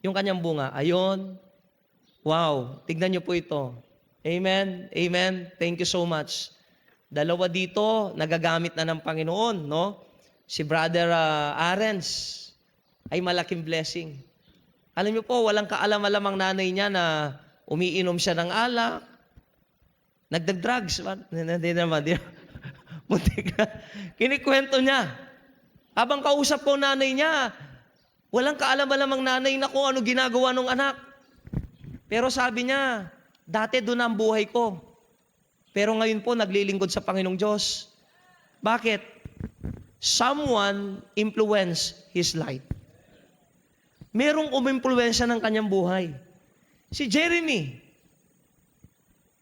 Yung kanyang bunga. Ayon. Wow. Tignan niyo po ito. Amen. Amen. Thank you so much. Dalawa dito, nagagamit na ng Panginoon, no? Si Brother Arens ay malaking blessing. Alam niyo po, walang kaalam-alam ang nanay niya na umiinom siya ng alak, nagdag-drugs. Hindi naman. Muntik na. Kinikwento niya. Habang kausap ko nanay niya, walang kaalam-alam ang nanay na kung ano ginagawa ng anak. Pero sabi niya, dati doon ang buhay ko. Pero ngayon po, naglilingkod sa Panginoong Diyos. Bakit? Someone influenced his life. Merong umimpluwensya ng kanyang buhay. Si Jeremy.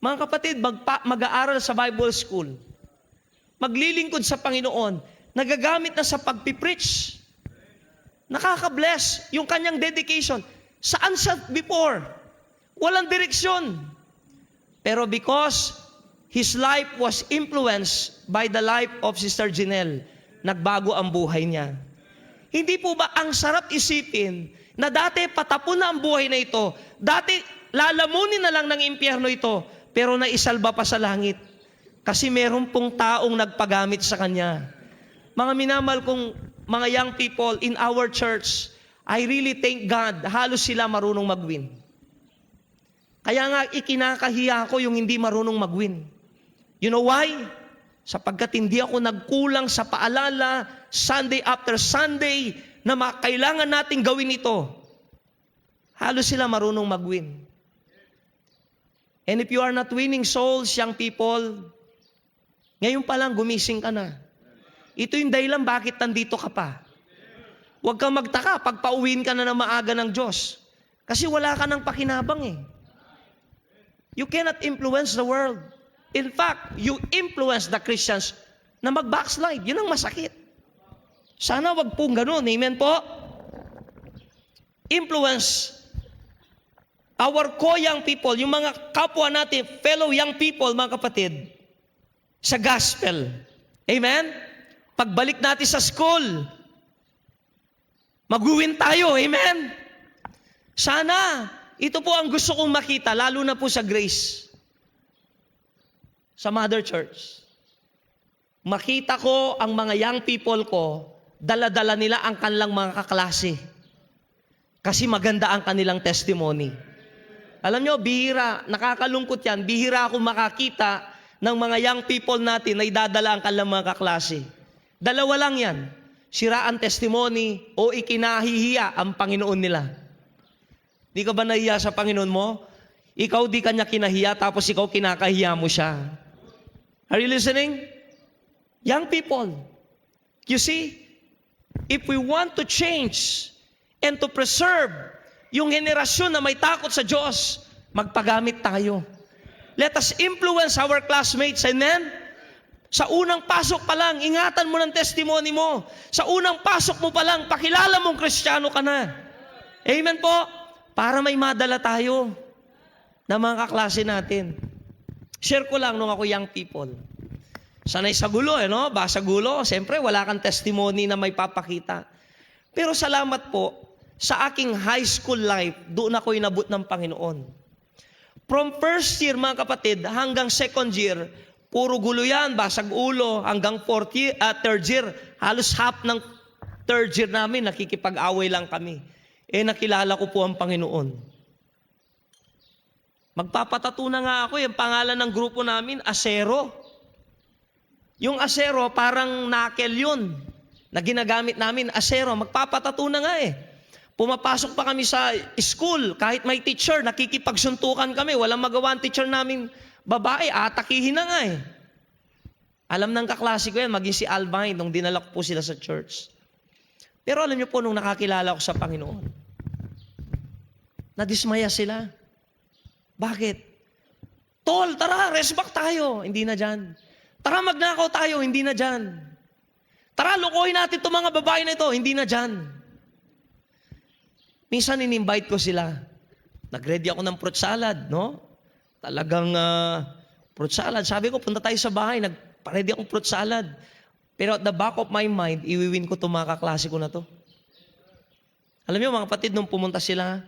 Mga kapatid, mag-aaral sa Bible School. Maglilingkod sa Panginoon. Nagagamit na sa pagpipreach. Nakaka-bless yung kanyang dedication. Saan siya before? Walang direksyon. Pero because his life was influenced by the life of Sister Jinelle, nagbago ang buhay niya. Hindi po ba ang sarap isipin na dati patapon na ang buhay na ito, dati lalamunin na lang ng impyerno ito, pero naisalba pa sa langit. Kasi meron pong taong nagpagamit sa kanya. Mga minamahal kong mga young people in our church, I really thank God, halos sila marunong mag-win. Kaya nga ikinakahiya ko yung hindi marunong mag-win. You know why? Sapagkat hindi ako nagkulang sa paalala, Sunday after Sunday, na kailangan nating gawin ito. Halos sila marunong mag-win. And if you are not winning souls, young people, ngayon pa lang gumising ka na. Ito yung dahilan bakit nandito ka pa. Huwag kang magtaka pag pauwiin ka na ng maaga ng Diyos. Kasi wala ka ng pakinabang eh. You cannot influence the world. In fact, you influence the Christians na mag-backslide. Yun ang masakit. Sana wag pong ganun. Amen po? Influence our co-young people, yung mga kapwa natin, fellow young people, mga kapatid, sa gospel. Amen? Pagbalik natin sa school, mag-uwin tayo. Amen? Sana, ito po ang gusto kong makita, lalo na po sa Grace, sa Mother Church. Makita ko ang mga young people ko, dala-dala nila ang kanilang mga kaklase. Kasi maganda ang kanilang testimony. Alam nyo, bihira, nakakalungkot yan, bihira ako makakita ng mga young people natin na idadala ang kanilang mga kaklase. Dalawa lang yan, siraan testimony o ikinahihiya ang Panginoon nila. Di ka ba nahiya sa Panginoon mo? Ikaw di kanya kinahiya, tapos ikaw kinakahiya mo siya. Are you listening? Young people, you see, if we want to change and to preserve yung henerasyon na may takot sa Diyos, magpagamit tayo. Let us influence our classmates, amen? Sa unang pasok pa lang, ingatan mo ng testimony mo. Sa unang pasok mo pa lang, pakilala mong Kristiyano ka na. Amen po? Para may madala tayo na mga kaklase natin. Share ko lang nung ako young people. Sanay sa gulo, no? Basa gulo. Siyempre, wala kang testimony na may papakita. Pero salamat po, sa aking high school life, doon ako inabot ng Panginoon. From first year, mga kapatid, hanggang second year, puro gulo yan, basag ulo, hanggang third year, halos half ng third year namin, nakikipag-away lang kami. Nakilala ko po ang Panginoon. Magpapatato na nga ako, yung pangalan ng grupo namin, Asero. Yung Asero, parang knuckle yun, na ginagamit namin, Asero. Magpapatato na nga eh. Pumapasok pa kami sa school, kahit may teacher, nakikipagsuntukan kami. Walang magawa ang teacher namin, babae, atakihin na nga eh. Alam ng kaklase ko yan, maging si Albine, nung dinala ko po sila sa church. Pero alam niyo po, nung nakakilala ko sa Panginoon, nadismaya sila. Bakit? Tol, tara, resback tayo. Hindi na dyan. Tara, magnakaw tayo. Hindi na dyan. Tara, lukuhin natin itong mga babae na ito. Hindi na dyan. Minsan in-invite ko sila. Nag-ready ako ng fruit salad, no? Talagang fruit salad. Sabi ko, punta tayo sa bahay. Nag-ready akong fruit salad. Pero at the back of my mind, iwiwin ko itong mga kaklase ko na to. Alam niyo, mga kapatid, nung pumunta sila,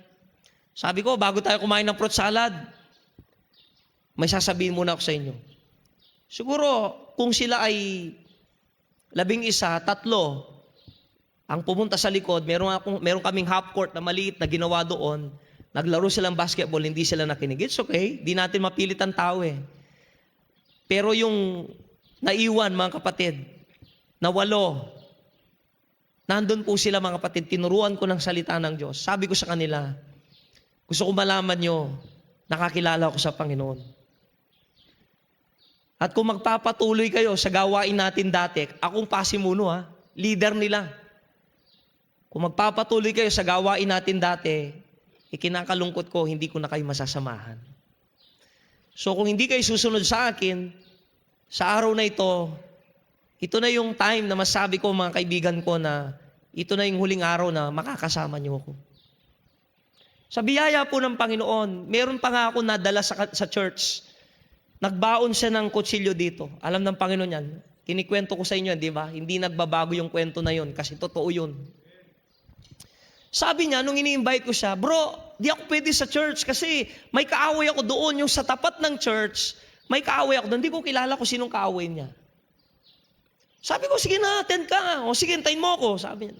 sabi ko, bago tayo kumain ng fruit salad, may sasabihin muna ako sa inyo. Siguro, kung sila ay 11, 3, ang pumunta sa likod, meron kaming half court na maliit na ginawa doon, naglaro silang basketball, hindi sila nakinig. It's okay, di natin mapilit ang tao eh. Pero yung naiwan, mga kapatid, na 8, nandun po sila, mga kapatid, tinuruan ko ng salita ng Diyos. Sabi ko sa kanila, gusto ko malaman nyo, nakakilala ko sa Panginoon. At kung magpapatuloy kayo sa gawain natin dati, akong pasimuno leader nila. Kung magpapatuloy kayo sa gawain natin dati, ikinakalungkot ko, hindi ko na kayo masasamahan. So kung hindi kayo susunod sa akin, sa araw na ito na yung time na masabi ko mga kaibigan ko na ito na yung huling araw na makakasama niyo ako. Sa biyaya po ng Panginoon, meron pa nga ako nadala sa church. Nagbaon siya ng kutsilyo dito. Alam ng Panginoon yan. Kinikwento ko sa inyo, di ba? Hindi nagbabago yung kwento na yun kasi totoo yun. Sabi niya, nung ini-invite ko siya, bro, di ako pwede sa church kasi may kaaway ako doon. Yung sa tapat ng church, may kaaway ako doon. Hindi ko kilala kung sinong kaaway niya. Sabi ko, sige na, attend ka. O sige, hintayin mo ako. Sabi niya,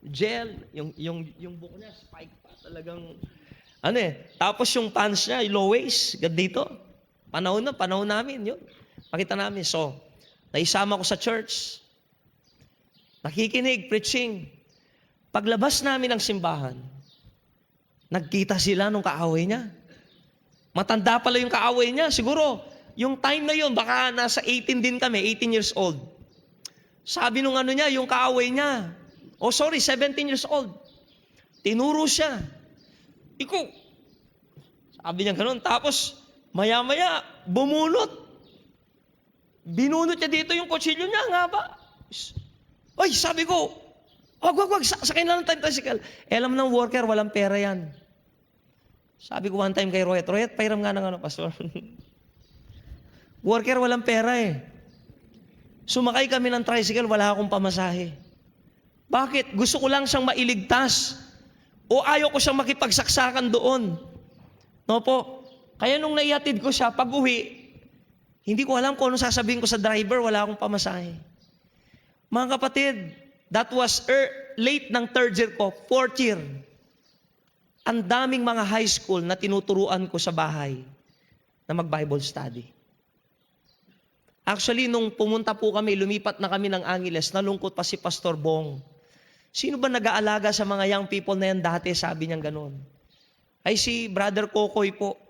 gel, yung buhok niya, spike pa. Talagang, Tapos yung pants niya, yung low waist, dito. Panahon namin, yun. Pakita namin. So, naisama ko sa church. Nakikinig, preaching. Paglabas namin ng simbahan, nagkita sila nung kaaway niya. Matanda pala yung kaaway niya. Siguro, yung time na yun, baka nasa 18 din kami, 18 years old. Sabi nung ano niya, yung kaaway niya. 17 years old. Tinuro siya. Ikaw. Sabi niya ganun. Tapos, maya-maya, bumunot. Binunot niya dito yung kutsilyo niya, nga ba? Ay, sabi ko, wag, sakay na lang tayo tricycle. Alam ng worker, walang pera yan. Sabi ko one time kay Royet, pairam nga ng pastor. Worker, walang pera eh. Sumakay kami ng tricycle, wala akong pamasahe. Bakit? Gusto ko lang siyang mailigtas. O ayaw ko siyang makipagsaksakan doon. No po? Kaya nung naihatid ko siya, pag uwi, hindi ko alam kung ano sasabihin ko sa driver, wala akong pamasahe. Mga kapatid, that was late ng 3rd year ko, 4th year. Ang daming mga high school na tinuturuan ko sa bahay na mag-Bible study. Actually, nung pumunta po kami, lumipat na kami ng Angeles, nalungkot pa si Pastor Bong. Sino ba nag-aalaga sa mga young people na yan dati? Sabi niya ganun. Ay si Brother Kokoy po.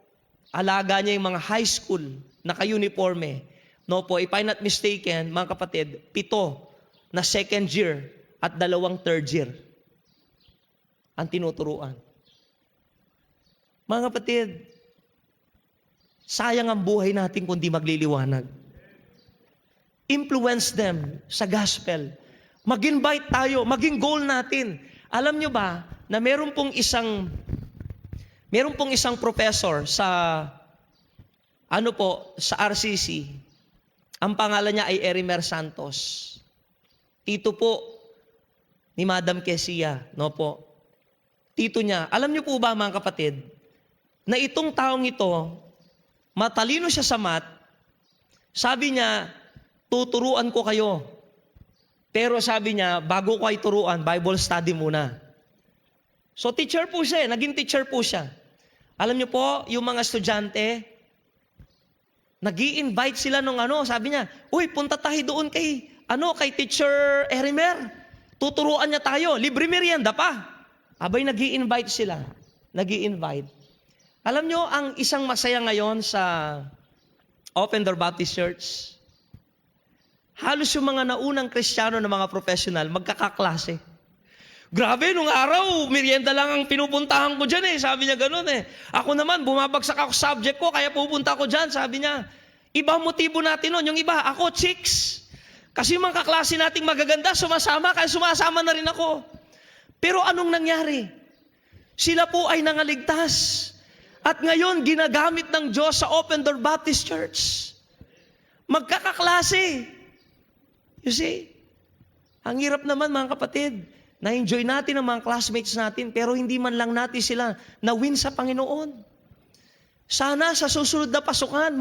Alaga niya yung mga high school, naka-uniforme. No po, if I'm not mistaken, mga kapatid, 7 na 2nd year at 2 3rd year ang tinuturuan. Mga kapatid, sayang ang buhay natin kung di magliliwanag. Influence them sa gospel. Mag-invite tayo, maging goal natin. Alam nyo ba na meron pong isang professor sa sa RCC. Ang pangalan niya ay Erimer Santos. Tito po ni Madam Kesia, no po. Tito niya. Alam niyo po ba mga kapatid, na itong taong ito, matalino siya sa math, sabi niya, tuturuan ko kayo. Pero sabi niya, bago ko ay turuan, Bible study muna. So teacher po siya, naging teacher po siya. Alam niyo po, yung mga estudyante, nag-i-invite sila nung sabi niya, uy, punta tayo doon kay Teacher Erimer. Tuturuan niya tayo, libre merienda pa. Abay, nag-i-invite sila. Nag-i-invite. Alam niyo, ang isang masaya ngayon sa Open Door Baptist Church, halos yung mga naunang Kristiyano na mga professional, magkakaklase. Grabe, nung araw, merienda lang ang pinupuntahan ko dyan eh. Sabi niya ganun eh. Ako naman, bumabagsak ako sa subject ko, kaya pupunta ko dyan. Sabi niya, iba motibo natin nun. Yung iba, ako, chicks. Kasi yung mga kaklase nating magaganda, sumasama, kaya sumasama na rin ako. Pero anong nangyari? Sila po ay nangaligtas. At ngayon, ginagamit ng Diyos sa Open Door Baptist Church. Magkakaklase. You see? Ang hirap naman mga kapatid. Na-enjoy natin ang mga classmates natin, pero hindi man lang natin sila na-win sa Panginoon. Sana sa susunod na pasukan,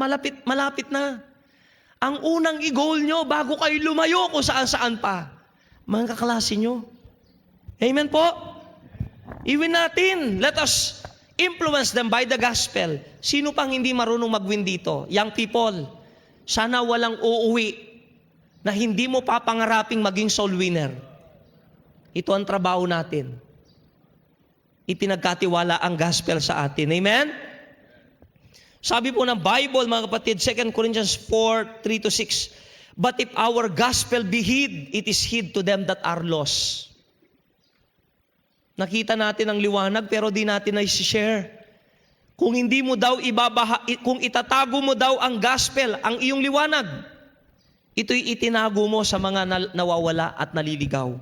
malapit na. Ang unang i-goal nyo bago kayo lumayo kung saan-saan pa, mga kaklase nyo. Amen po? I-win natin. Let us influence them by the gospel. Sino pang hindi marunong mag-win dito? Young people, sana walang uuwi na hindi mo papangaraping maging soul winner. Ito ang trabaho natin. Ipinagkatiwala ang gospel sa atin. Amen? Sabi po ng Bible, mga kapatid, 2 Corinthians 4:3-6, but if our gospel be hid, it is hid to them that are lost. Nakita natin ang liwanag, pero di natin na-share. Kung hindi mo daw kung itatago mo daw ang gospel, ang iyong liwanag, ito'y itinago mo sa mga nawawala at naliligaw.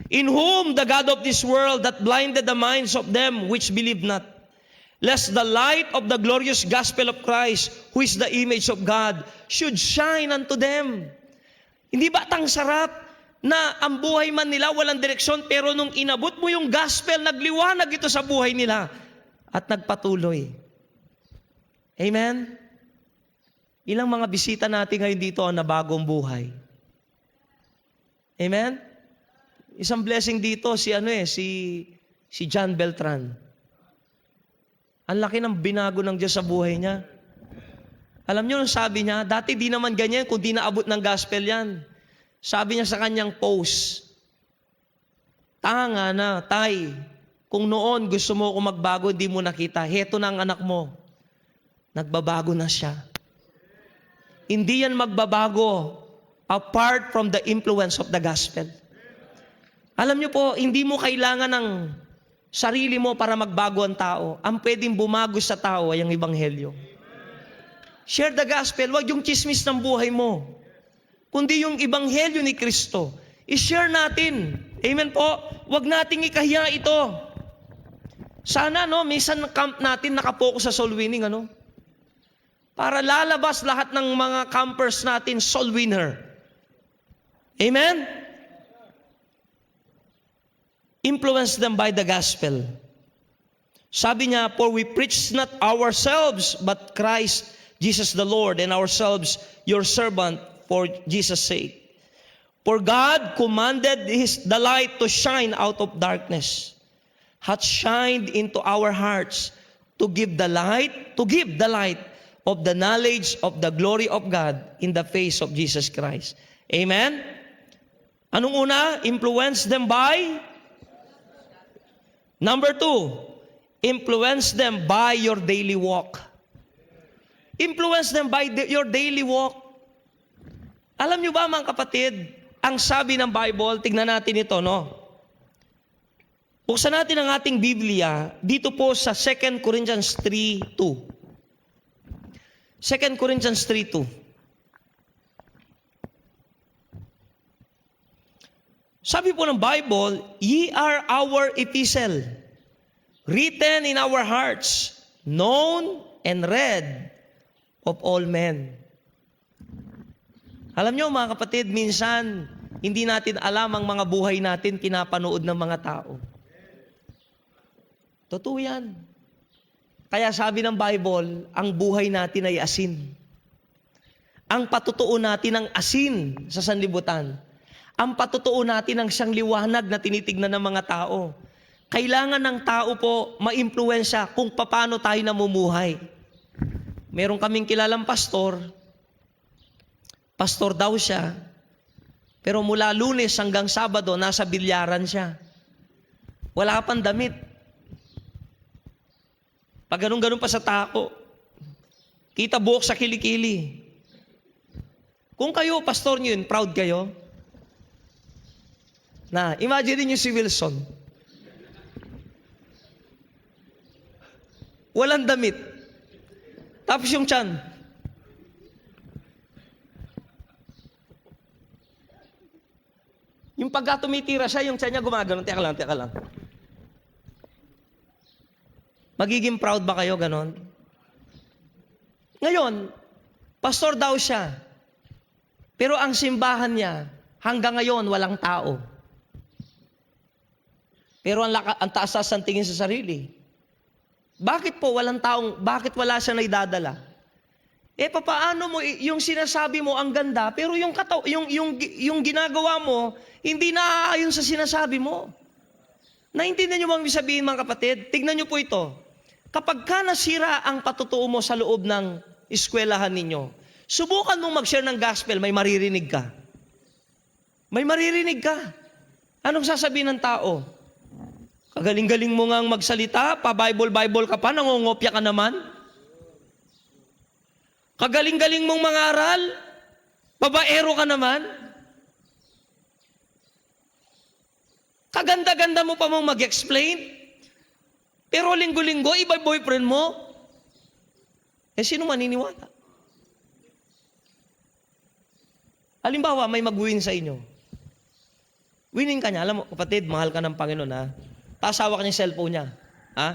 In whom the God of this world that blinded the minds of them which believe not, lest the light of the glorious gospel of Christ, who is the image of God, should shine unto them. Hindi ba tang sarap na ang buhay man nila walang direksyon, pero nung inabot mo yung gospel, nagliwanag ito sa buhay nila at nagpatuloy. Amen? Ilang mga bisita natin ngayon dito na bagong buhay. Amen? Isang blessing dito si John Beltran. Ang laki ng binago ng Diyos sa buhay niya. Alam niyo, sabi niya, dati di naman ganyan kung di naabot ng gospel yan. Sabi niya sa kanyang post, tanga na, tay, kung noon gusto mo ako magbago, hindi mo nakita, heto na ang anak mo. Nagbabago na siya. Hindi yan magbabago apart from the influence of the gospel. Alam niyo po, hindi mo kailangan ng sarili mo para magbago ang tao. Ang pwedeng bumago sa tao ay ang ebanghelyo. Share the gospel, wag yung chismis ng buhay mo, kundi yung ebanghelyo ni Kristo. I-share natin. Amen po? Wag nating ikahiya ito. Sana, minsan camp natin nakapokus sa soul winning, para lalabas lahat ng mga campers natin soul winner. Amen? Influence them by the gospel. Sabi niya, for we preach not ourselves, but Christ Jesus the Lord, and ourselves your servant for Jesus' sake. For God commanded the light to shine out of darkness, hath shined into our hearts to give the light of the knowledge of the glory of God in the face of Jesus Christ. Amen? Anong una? Influence them by? Number 2, influence them by your daily walk. Influence them by your daily walk. Alam nyo ba mga kapatid, ang sabi ng Bible, tignan natin ito, Buksan natin ang ating Biblia dito po sa 2 Corinthians 3:2. 2 Corinthians 3:2. Sabi po ng Bible, ye are our epistle, written in our hearts, known and read of all men. Alam nyo mga kapatid, minsan hindi natin alam ang mga buhay natin pinapanood ng mga tao. Totoo yan. Kaya sabi ng Bible, ang buhay natin ay asin. Ang patutuo natin ang asin sa sanlibutan. Ang patutuo natin ang siyang liwanag na tinitignan ng mga tao. Kailangan ng tao po maimpluwensya kung paano tayo namumuhay. Meron kaming kilalang pastor daw siya, pero mula Lunes hanggang Sabado, nasa bilyaran siya. Wala pang damit. Pag ganun-ganun pa sa tako, kita buhok sa kilikili. Kung kayo, pastor nyo yun, proud kayo? Imagine niyo si Wilson. Walang damit. Tapos yung tiyan. Yung pagka tumitira siya, yung tiyan niya gumagano. Teka lang. Magiging proud ba kayo ganon? Ngayon, pastor daw siya. Pero ang simbahan niya, hanggang ngayon, walang tao. Pero ang taas-taas ang tingin sa sarili. Bakit po walang taong, bakit wala siya naidadala? Papaano mo, yung sinasabi mo ang ganda, pero yung ginagawa mo, hindi naaayon sa sinasabi mo. Naintindihan niyo bang sabihin mga kapatid? Tignan niyo po ito. Kapag ka nasira ang patutuo mo sa loob ng eskwelahan ninyo, subukan mong mag-share ng gospel, may maririnig ka. May maririnig ka. Anong sasabihin ng tao? Kagaling-galing mo ngang magsalita, pa-Bible ka pa, nangongopya ka naman. Kagaling-galing mong mangaral, babaero ka naman. Kaganda-ganda mo pa mong mag-explain, pero linggo-linggo, iba boyfriend mo. Sino maniniwala? Halimbawa, may mag-win sa inyo. Winning ka niya. Alam mo, kapatid, mahal ka ng Panginoon, ha? Tasawa ka niya yung cellphone niya. Ha?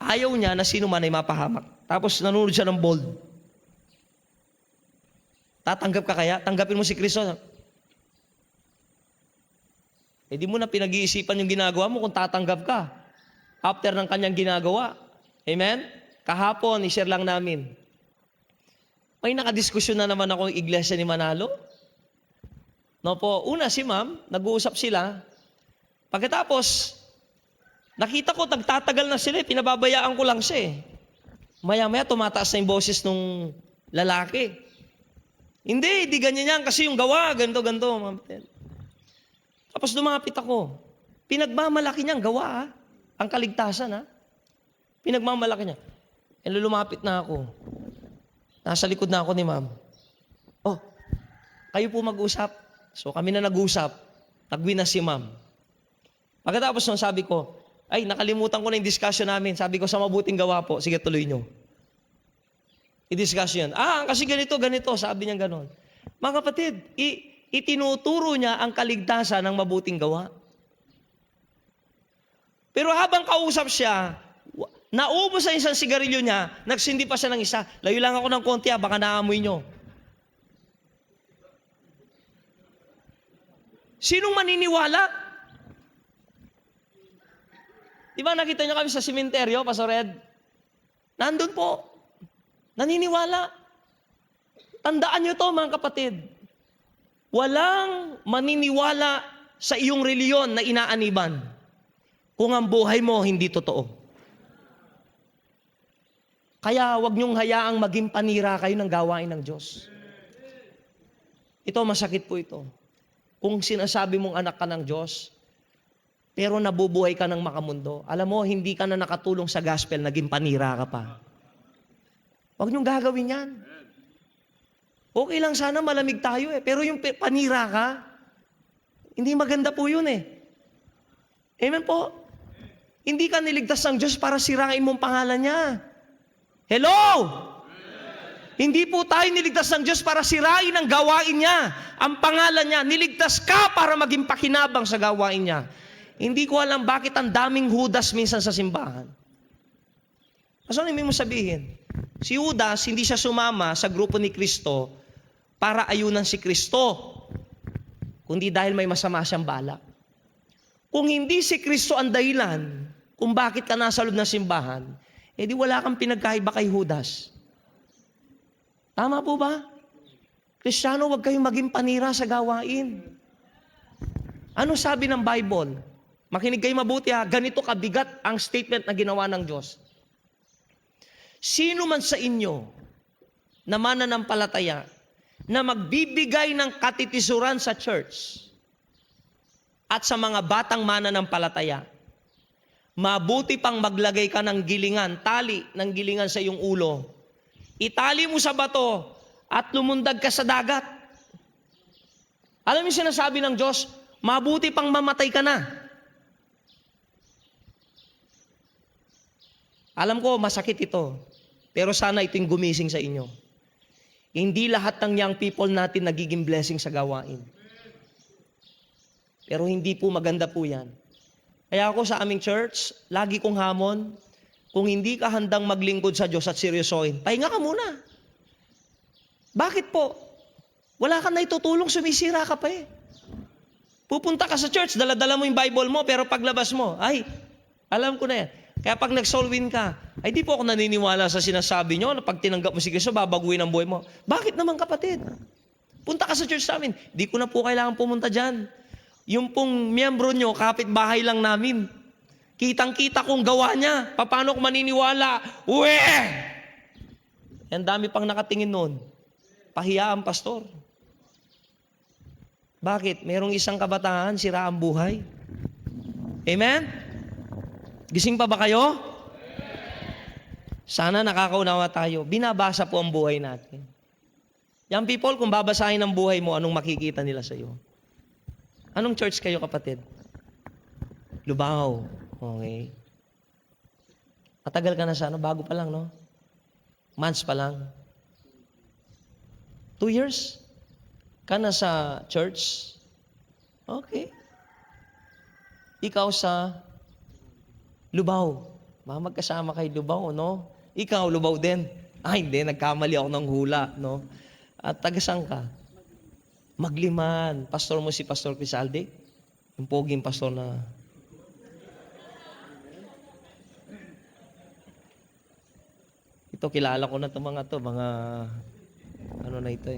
Ayaw niya na sino man ay mapahamak. Tapos nanonood siya ng bold. Tatanggap ka kaya? Tanggapin mo si Kristo. Di mo na pinag-iisipan yung ginagawa mo kung tatanggap ka. After ng kanyang ginagawa. Amen? Kahapon, i-share lang namin. May nakadiskusyon na naman ako ng iglesia ni Manalo. Una si ma'am, nag-uusap sila. Pagkatapos, nakita ko, nagtatagal na sila, pinababayaan ko lang siya. Maya-maya, tumataas na yung boses ng lalaki. Hindi ganyan yan, kasi yung gawa, ganito. Tapos lumapit ako. Pinagmamalaki niyang gawa, ang kaligtasan, Pinagmamalaki niya. Lumapit na ako. Nasa likod na ako ni ma'am. Kayo po mag-usap. So kami na nag-usap. Nag-win na si ma'am. Pagkatapos nun, sabi ko, ay, nakalimutan ko na yung discussion namin. Sabi ko, sa mabuting gawa po, sige tuloy nyo. I-discussion. Kasi ganito, sabi niya ganon. Mga kapatid, itinuturo niya ang kaligtasan ng mabuting gawa. Pero habang kausap siya, naubos ang isang sigarilyo niya, nagsindi pa siya ng isa. Layo lang ako ng konti, baka naamoy nyo. Sinong maniniwala? Di ba nakita niyo kami sa sementeryo, Pastor Ed? Nandun po. Naniniwala. Tandaan niyo to, mga kapatid. Walang maniniwala sa iyong reliyon na inaaniban kung ang buhay mo hindi totoo. Kaya wag niyong hayaang maging panira kayo ng gawain ng Diyos. Ito, masakit po ito. Kung sinasabi mong anak ka ng Diyos, pero nabubuhay ka ng makamundo, alam mo, hindi ka na nakatulong sa gospel, naging panira ka pa. Huwag niyong gagawin yan. Okay lang sana malamig tayo pero yung panira ka, hindi maganda po yun Amen po? Hindi ka niligtas ng Diyos para sirain mong pangalan niya. Hello? Hindi po tayo niligtas ng Diyos para sirain ang gawain niya, ang pangalan niya. Niligtas ka para maging pakinabang sa gawain niya. Hindi ko alam bakit ang daming Judas minsan sa simbahan. Ano ibig mo sabihin? Si Judas, hindi siya sumama sa grupo ni Kristo para ayunan si Kristo, kundi dahil may masama siyang balak. Kung hindi si Kristo ang dahilan kung bakit ka nasa loob ng simbahan, di wala kang pinagkaiba kay Judas. Tama po ba? Kristiyano, huwag kayong maging panira sa gawain. Ano sabi ng Bible? Makinig kayo mabuti ganito kabigat ang statement na ginawa ng Diyos. Sino man sa inyo na mananampalataya na magbibigay ng katitisuran sa church at sa mga batang mananampalataya, mabuti pang maglagay ka ng gilingan, tali ng gilingan sa iyong ulo. Itali mo sa bato at lumundag ka sa dagat. Alam niyo sinasabi ng Diyos, mabuti pang mamatay ka na. Alam ko, masakit ito. Pero sana ito yung gumising sa inyo. Hindi lahat ng young people natin nagiging blessing sa gawain. Pero hindi po maganda po yan. Kaya ako sa aming church, lagi kong hamon, kung hindi ka handang maglingkod sa Diyos at seryosohin, pahinga ka muna. Bakit po? Wala ka na itutulong, sumisira ka pa Pupunta ka sa church, dala-dala mo yung Bible mo, pero paglabas mo, alam ko na yan. Kaya pag nag-soul win ka, di po ako naniniwala sa sinasabi nyo na pag tinanggap mo si Kristo, babaguhin ang buhay mo. Bakit naman kapatid? Punta ka sa church namin, di ko na po kailangan pumunta dyan. Yung pong miyembro nyo, kapitbahay lang namin. Kitang-kita kong gawa niya. Paano ko maniniwala? Uwe! Ang dami pang nakatingin noon. Pahiya ang pastor. Bakit? Merong isang kabataan, sira ang buhay. Amen? Gising pa ba kayo? Sana nakakaunawa tayo. Binabasa po ang buhay natin. Young people, kung babasahin ang buhay mo, anong makikita nila sa iyo? Anong church kayo, kapatid? Lubao. Okay. Matagal ka na sa bago pa lang, no? Months pa lang. 2 years? Ka na sa church? Okay. Ikaw sa Lubao. Magkasama kay Lubao, no? Ikaw, Lubao din. Hindi, nagkamali ako ng hula, no? At tagasang ka? Magliman. Pastor mo si Pastor Crisalde? Yung poging pastor na... Ito, kilala ko na ito mga ano na ito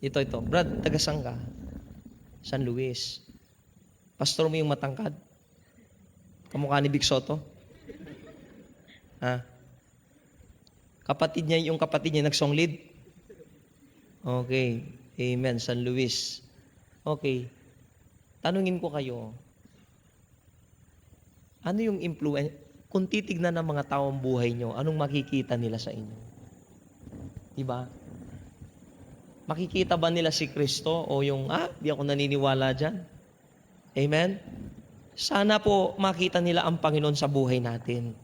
Ito. Brad, tagasang ka? San Luis. Pastor mo yung matangkad? Kamukha ni Big Soto? Yung kapatid niya nagsong lead? Okay. Amen. San Luis. Okay. Tanungin ko kayo, ano yung influence? Kung titignan ng mga taong buhay nyo, anong makikita nila sa inyo? Diba? Makikita ba nila si Kristo o yung, di ako naniniwala dyan? Amen? Sana po makita nila ang Panginoon sa buhay natin.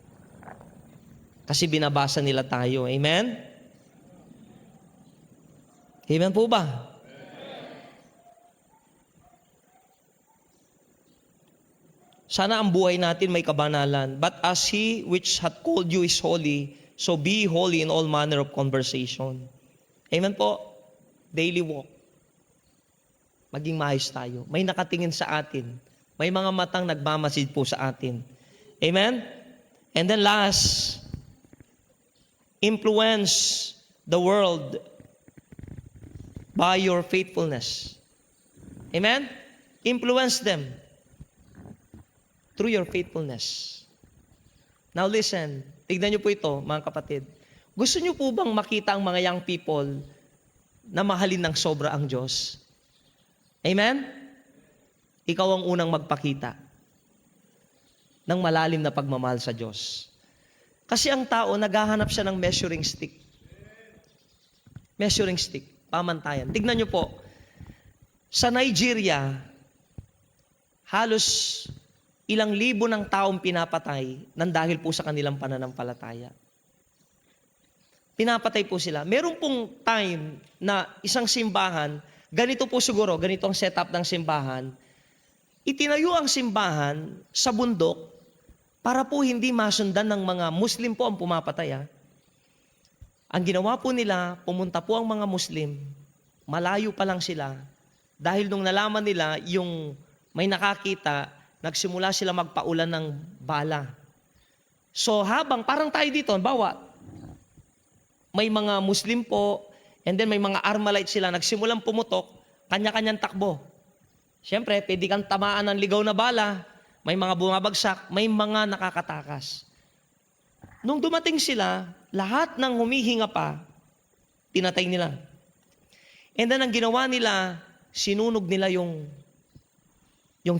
Kasi binabasa nila tayo. Amen? Amen po ba? Sana ang buhay natin may kabanalan. But as He which hath called you is holy, so be holy in all manner of conversation. Amen po? Daily walk. Maging maayos tayo. May nakatingin sa atin. May mga matang nagmamasid po sa atin. Amen? And then last, influence the world by your faithfulness. Amen? Influence them through your faithfulness. Now listen, tignan niyo po ito, mga kapatid. Gusto niyo po bang makita ang mga young people na mahalin ng sobra ang Diyos? Amen? Ikaw ang unang magpakita ng malalim na pagmamahal sa Diyos. Kasi ang tao, naghahanap siya ng measuring stick. Measuring stick, pamantayan. Tignan niyo po, sa Nigeria, halos ilang libo ng taong pinapatay nang dahil po sa kanilang pananampalataya. Pinapatay po sila. Meron pong time na isang simbahan, ganito po siguro, ganito ang setup ng simbahan, itinayo ang simbahan sa bundok para po hindi masundan ng mga Muslim po ang pumapatay. Ang ginawa po nila, pumunta po ang mga Muslim, malayo pa lang sila, dahil nung nalaman nila yung may nakakita, nagsimula sila magpaulan ng bala. So habang, parang tayo dito, bawa, may mga Muslim po, and then may mga Armalite sila, nagsimulang pumutok, kanya-kanyang takbo. Siyempre, pwede kang tamaan ng ligaw na bala, may mga bumabagsak, may mga nakakatakas. Nung dumating sila, lahat ng humihinga pa, pinatay nila. And then ang ginawa nila, sinunog nila yung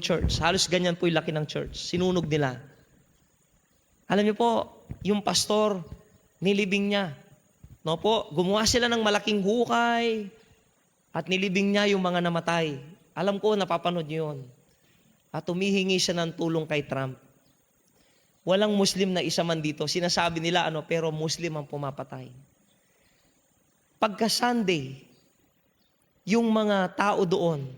church. Halos ganyan po yung laki ng church. Sinunog nila. Alam niyo po, yung pastor, nilibing niya. No po, gumawa sila ng malaking hukay at nilibing niya yung mga namatay. Alam ko, napapanood niyo yun. At humihingi siya ng tulong kay Trump. Walang Muslim na isa man dito. Sinasabi nila pero Muslim ang pumapatay. Pagka Sunday, yung mga tao doon,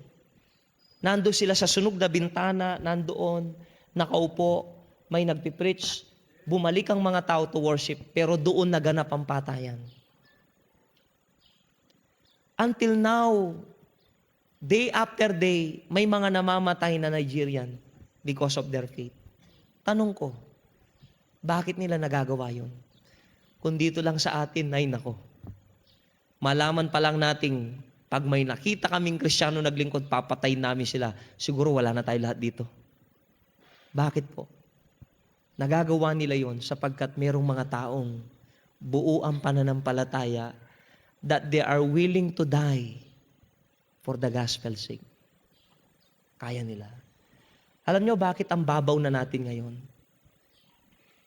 nandoon sila sa sunog na bintana, nandoon, nakaupo, may nagpipreach, bumalik ang mga tao to worship, pero doon naganap ang patayan. Until now, day after day, may mga namamatay na Nigerian because of their faith. Tanong ko, bakit nila nagagawa yun? Kung dito lang sa atin, ay nako. Malaman pa lang nating, pag may nakita kaming Kristiyano naglingkod, papatayin namin sila. Siguro wala na tayo lahat dito. Bakit po? Nagagawa nila yon sapagkat merong mga taong buo ang pananampalataya that they are willing to die for the gospel's sake. Kaya nila. Alam nyo bakit ang babaw na natin ngayon?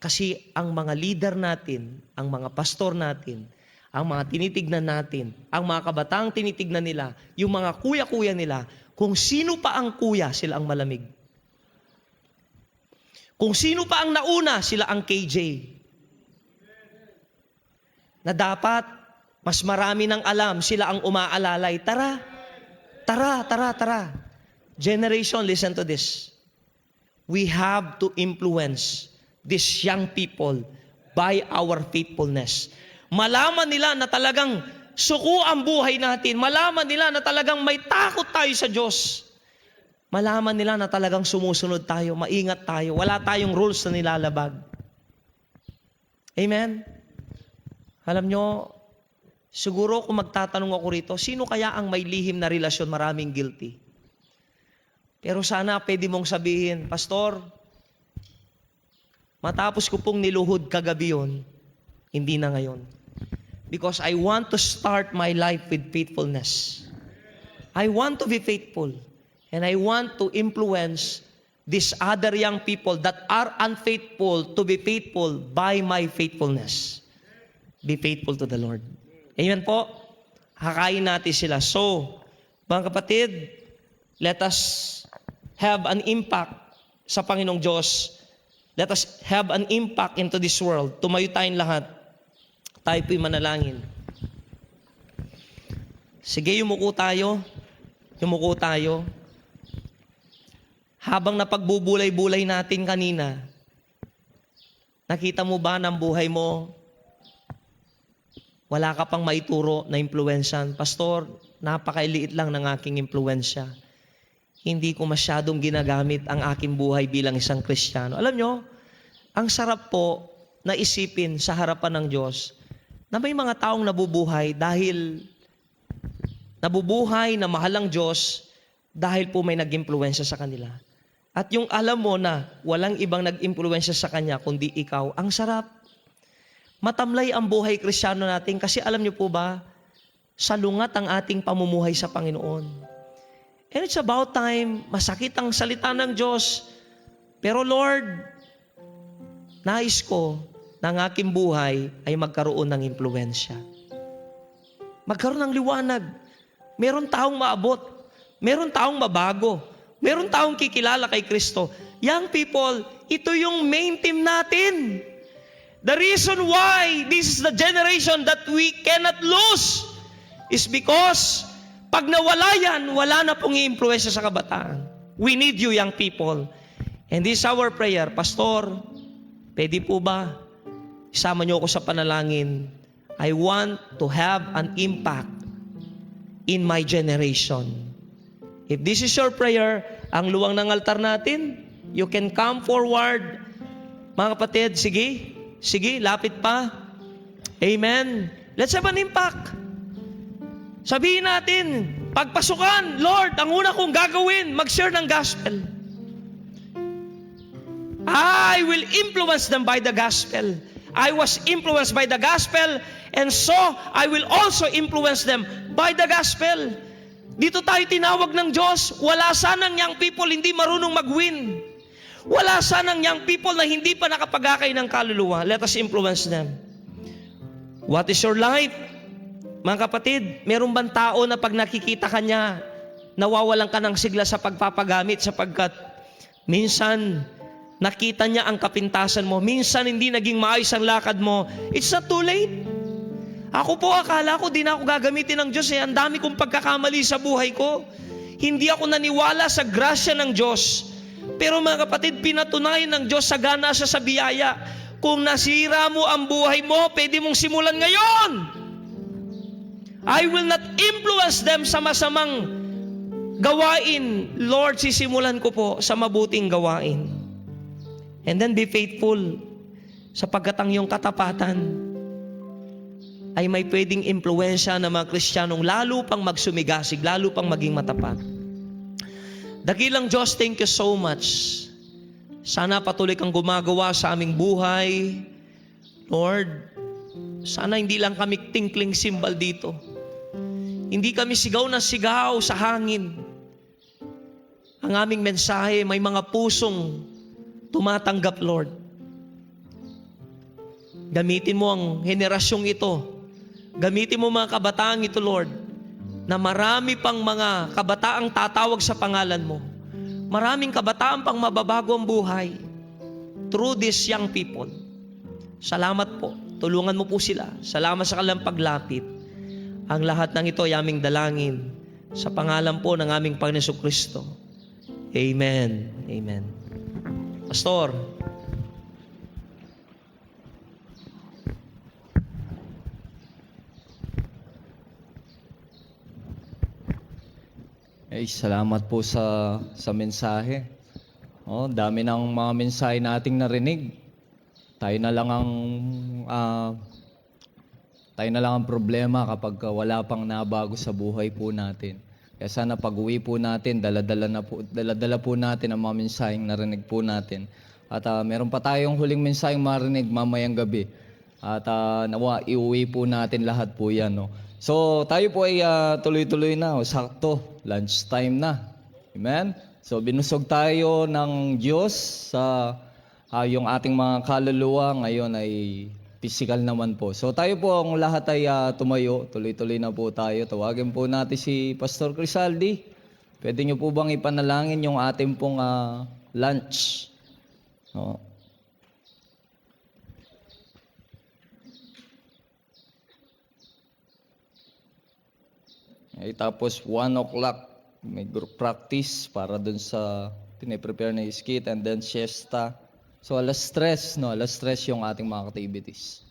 Kasi ang mga leader natin, ang mga pastor natin, ang mga tinitignan natin, ang mga kabataang tinitignan nila, yung mga kuya-kuya nila, kung sino pa ang kuya, sila ang malamig. Kung sino pa ang nauna, sila ang KJ. Na dapat, mas marami ng alam, sila ang umaalalay. Tara, tara, tara, tara. Generation, listen to this. We have to influence these young people by our faithfulness. Malaman nila na talagang suko ang buhay natin. Malaman nila na talagang may takot tayo sa Diyos. Malaman nila na talagang sumusunod tayo, maingat tayo, wala tayong rules na nilalabag. Amen? Alam nyo, siguro kung magtatanong ako rito, sino kaya ang may lihim na relasyon maraming guilty? Pero sana pwede mong sabihin, Pastor, matapos ko pong niluhod kagabi yun, hindi na ngayon. Because I want to start my life with faithfulness. I want to be faithful. And I want to influence these other young people that are unfaithful to be faithful by my faithfulness. Be faithful to the Lord. Amen po? hakain natin sila. So, mga kapatid, let us have an impact sa Panginoong Diyos. Let us have an impact into this world. Tumayo tayong lahat. Tayo po'y manalangin. Sige, yumuko tayo. Yumuko tayo. Habang napagbubulay-bulay natin kanina, nakita mo ba ng buhay mo, wala ka pang maituro na impluwensyan? Pastor, napakailiit lang ng aking impluwensya. Hindi ko masyadong ginagamit ang aking buhay bilang isang Kristiyano. Alam nyo, ang sarap po na isipin sa harapan ng Diyos na may mga taong nabubuhay na mahal ang Diyos dahil po may nag-impluwensya sa kanila. At yung alam mo na walang ibang nag-impluwensya sa kanya kundi ikaw, ang sarap. Matamlay ang buhay Kristiyano natin kasi alam niyo po ba, salungat ang ating pamumuhay sa Panginoon. And it's about time, masakit ang salita ng Diyos. Pero Lord, nais ko na ang aking buhay ay magkaroon ng impluwensya. Magkaroon ng liwanag. Meron taong maabot. Meron taong mabago. Meron taong kikilala kay Kristo. Young people, ito yung main team natin. The reason why this is the generation that we cannot lose is because pag nawala yan, wala na pong i-impluwensya sa kabataan. We need you, young people. And this is our prayer. Pastor, pwede po ba? Isama niyo ako sa panalangin. I want to have an impact in my generation. If this is your prayer, ang luwang ng altar natin, you can come forward. Mga kapatid, sige, lapit pa. Amen. Let's have an impact. Sabihin natin, pagpasukan, Lord, ang una kong gagawin, mag-share ng gospel. I will influence them by the gospel. I was influenced by the gospel, and so I will also influence them by the gospel. Dito tayo tinawag ng Diyos. Wala sanang young people hindi marunong mag-win. Wala sanang young people na hindi pa nakapag-akay ng kaluluwa. Let us influence them. What is your life? Mga kapatid, meron bang tao na pag nakikita ka niya, nawawalan ka ng sigla sa pagpapagamit sapagkat minsan nakita niya ang kapintasan mo, minsan hindi naging maayos ang lakad mo. It's not too late. Ako po, akala ko di na ako gagamitin ng Diyos. Ang dami kong pagkakamali sa buhay ko. Hindi ako naniwala sa grasya ng Diyos. Pero mga kapatid, pinatunayan ng Diyos sa gana siya sa biyaya. Kung nasira mo ang buhay mo, pwede mong simulan ngayon. I will not influence them sa masamang gawain. Lord, sisimulan ko po sa mabuting gawain. And then be faithful sapagkat ang iyong katapatan ay may pwedeng impluwensya ng mga Kristiyanong lalo pang magsumigasig, lalo pang maging matapat. Dakilang Diyos, thank you so much. Sana patuloy kang gumagawa sa aming buhay. Lord, sana hindi lang kami tinkling symbol dito. Hindi kami sigaw na sigaw sa hangin. Ang aming mensahe, may mga pusong tumatanggap, Lord. Gamitin mo ang henerasyong ito. Gamitin mo mga kabataang ito, Lord, na marami pang mga kabataang tatawag sa pangalan mo. Maraming kabataan pang mababago ang buhay through these young people. Salamat po. Tulungan mo po sila. Salamat sa kanilang paglapit. Ang lahat ng ito ay aming dalangin sa pangalan po ng aming Panginoon Kristo. Amen. Amen. Pastor. Salamat po sa mensahe. Dami ng mga mensahe nating narinig. Tayo na lang ang problema kapag wala pang nabago sa buhay po natin. Kaya sana pag-uwi po natin, dala-dala po natin ang mga mensaheng narinig po natin. At meron pa tayong huling mensaheng marinig mamayang gabi. At nawa iuwi po natin lahat po yan. No? So tayo po ay tuloy-tuloy na. Sakto, lunchtime na. Amen? So binusog tayo ng Diyos sa yung ating mga kaluluwa ngayon ay physical naman po. So tayo po ang lahat ay tumayo, tuloy-tuloy na po tayo. Tawagin po natin si Pastor Crisaldi. Pwede niyo po bang ipanalangin yung ating pong lunch? No. Ay, tapos 1 o'clock, may group practice para dun sa piniprepare na skit and then siesta. So alas 3, no? Alas 3 yung ating mga activities.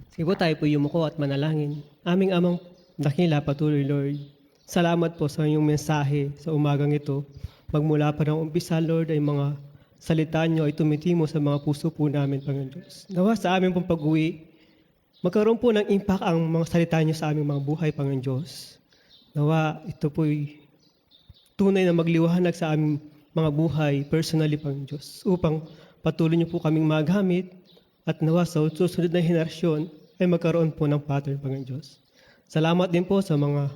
Sige po, tayo po yumuko at manalangin. Aming amang dakila, patuloy Lord. Salamat po sa inyong mensahe sa umagang ito. Magmula pa ng umpisa, Lord, ay mga salita niyo ay tumitimo sa mga puso po namin, Panginoon Diyos. Nawa sa aming pong pag-uwi, magkaroon po ng impact ang mga salita niyo sa aming mga buhay, Panginoon Diyos. Nawa ito po'y tunay na magliwanag sa aming mga buhay, personally, Panginoon Diyos, upang patuloy niyo po kaming magamit at nawa sa susunod na henerasyon ay magkaroon po ng pattern, Panginoon Diyos. Salamat din po sa mga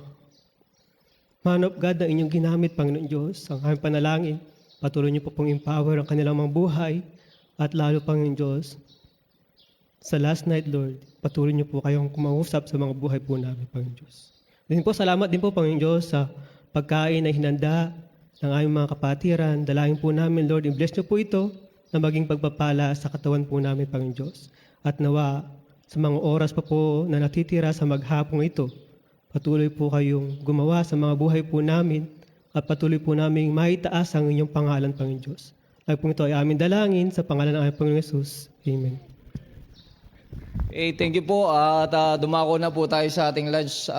man of God na inyong ginamit, Panginoon Diyos. Ang aming panalangin, patuloy niyo po pong empower ang kanilang mga buhay at lalo, Panginoon Diyos, sa last night, Lord, patuloy niyo po kayong kumausap sa mga buhay po namin, Panginoon Diyos. Din po, salamat din po, Panginoon Diyos, sa pagkain na hinanda ng aming mga kapatiran. Dalangin po namin, Lord, i-bless niyo po ito na maging pagpapala sa katawan po namin, Panginoon Diyos. At nawa, sa mga oras pa po na natitira sa maghapong ito, patuloy po kayong gumawa sa mga buhay po namin at patuloy po namin maitaas ang inyong pangalan, Panginoon Diyos. At po ito ay aming dalangin sa pangalan ng aming Panginoon Jesus. Amen. Thank you po at dumako na po tayo sa ating lunch.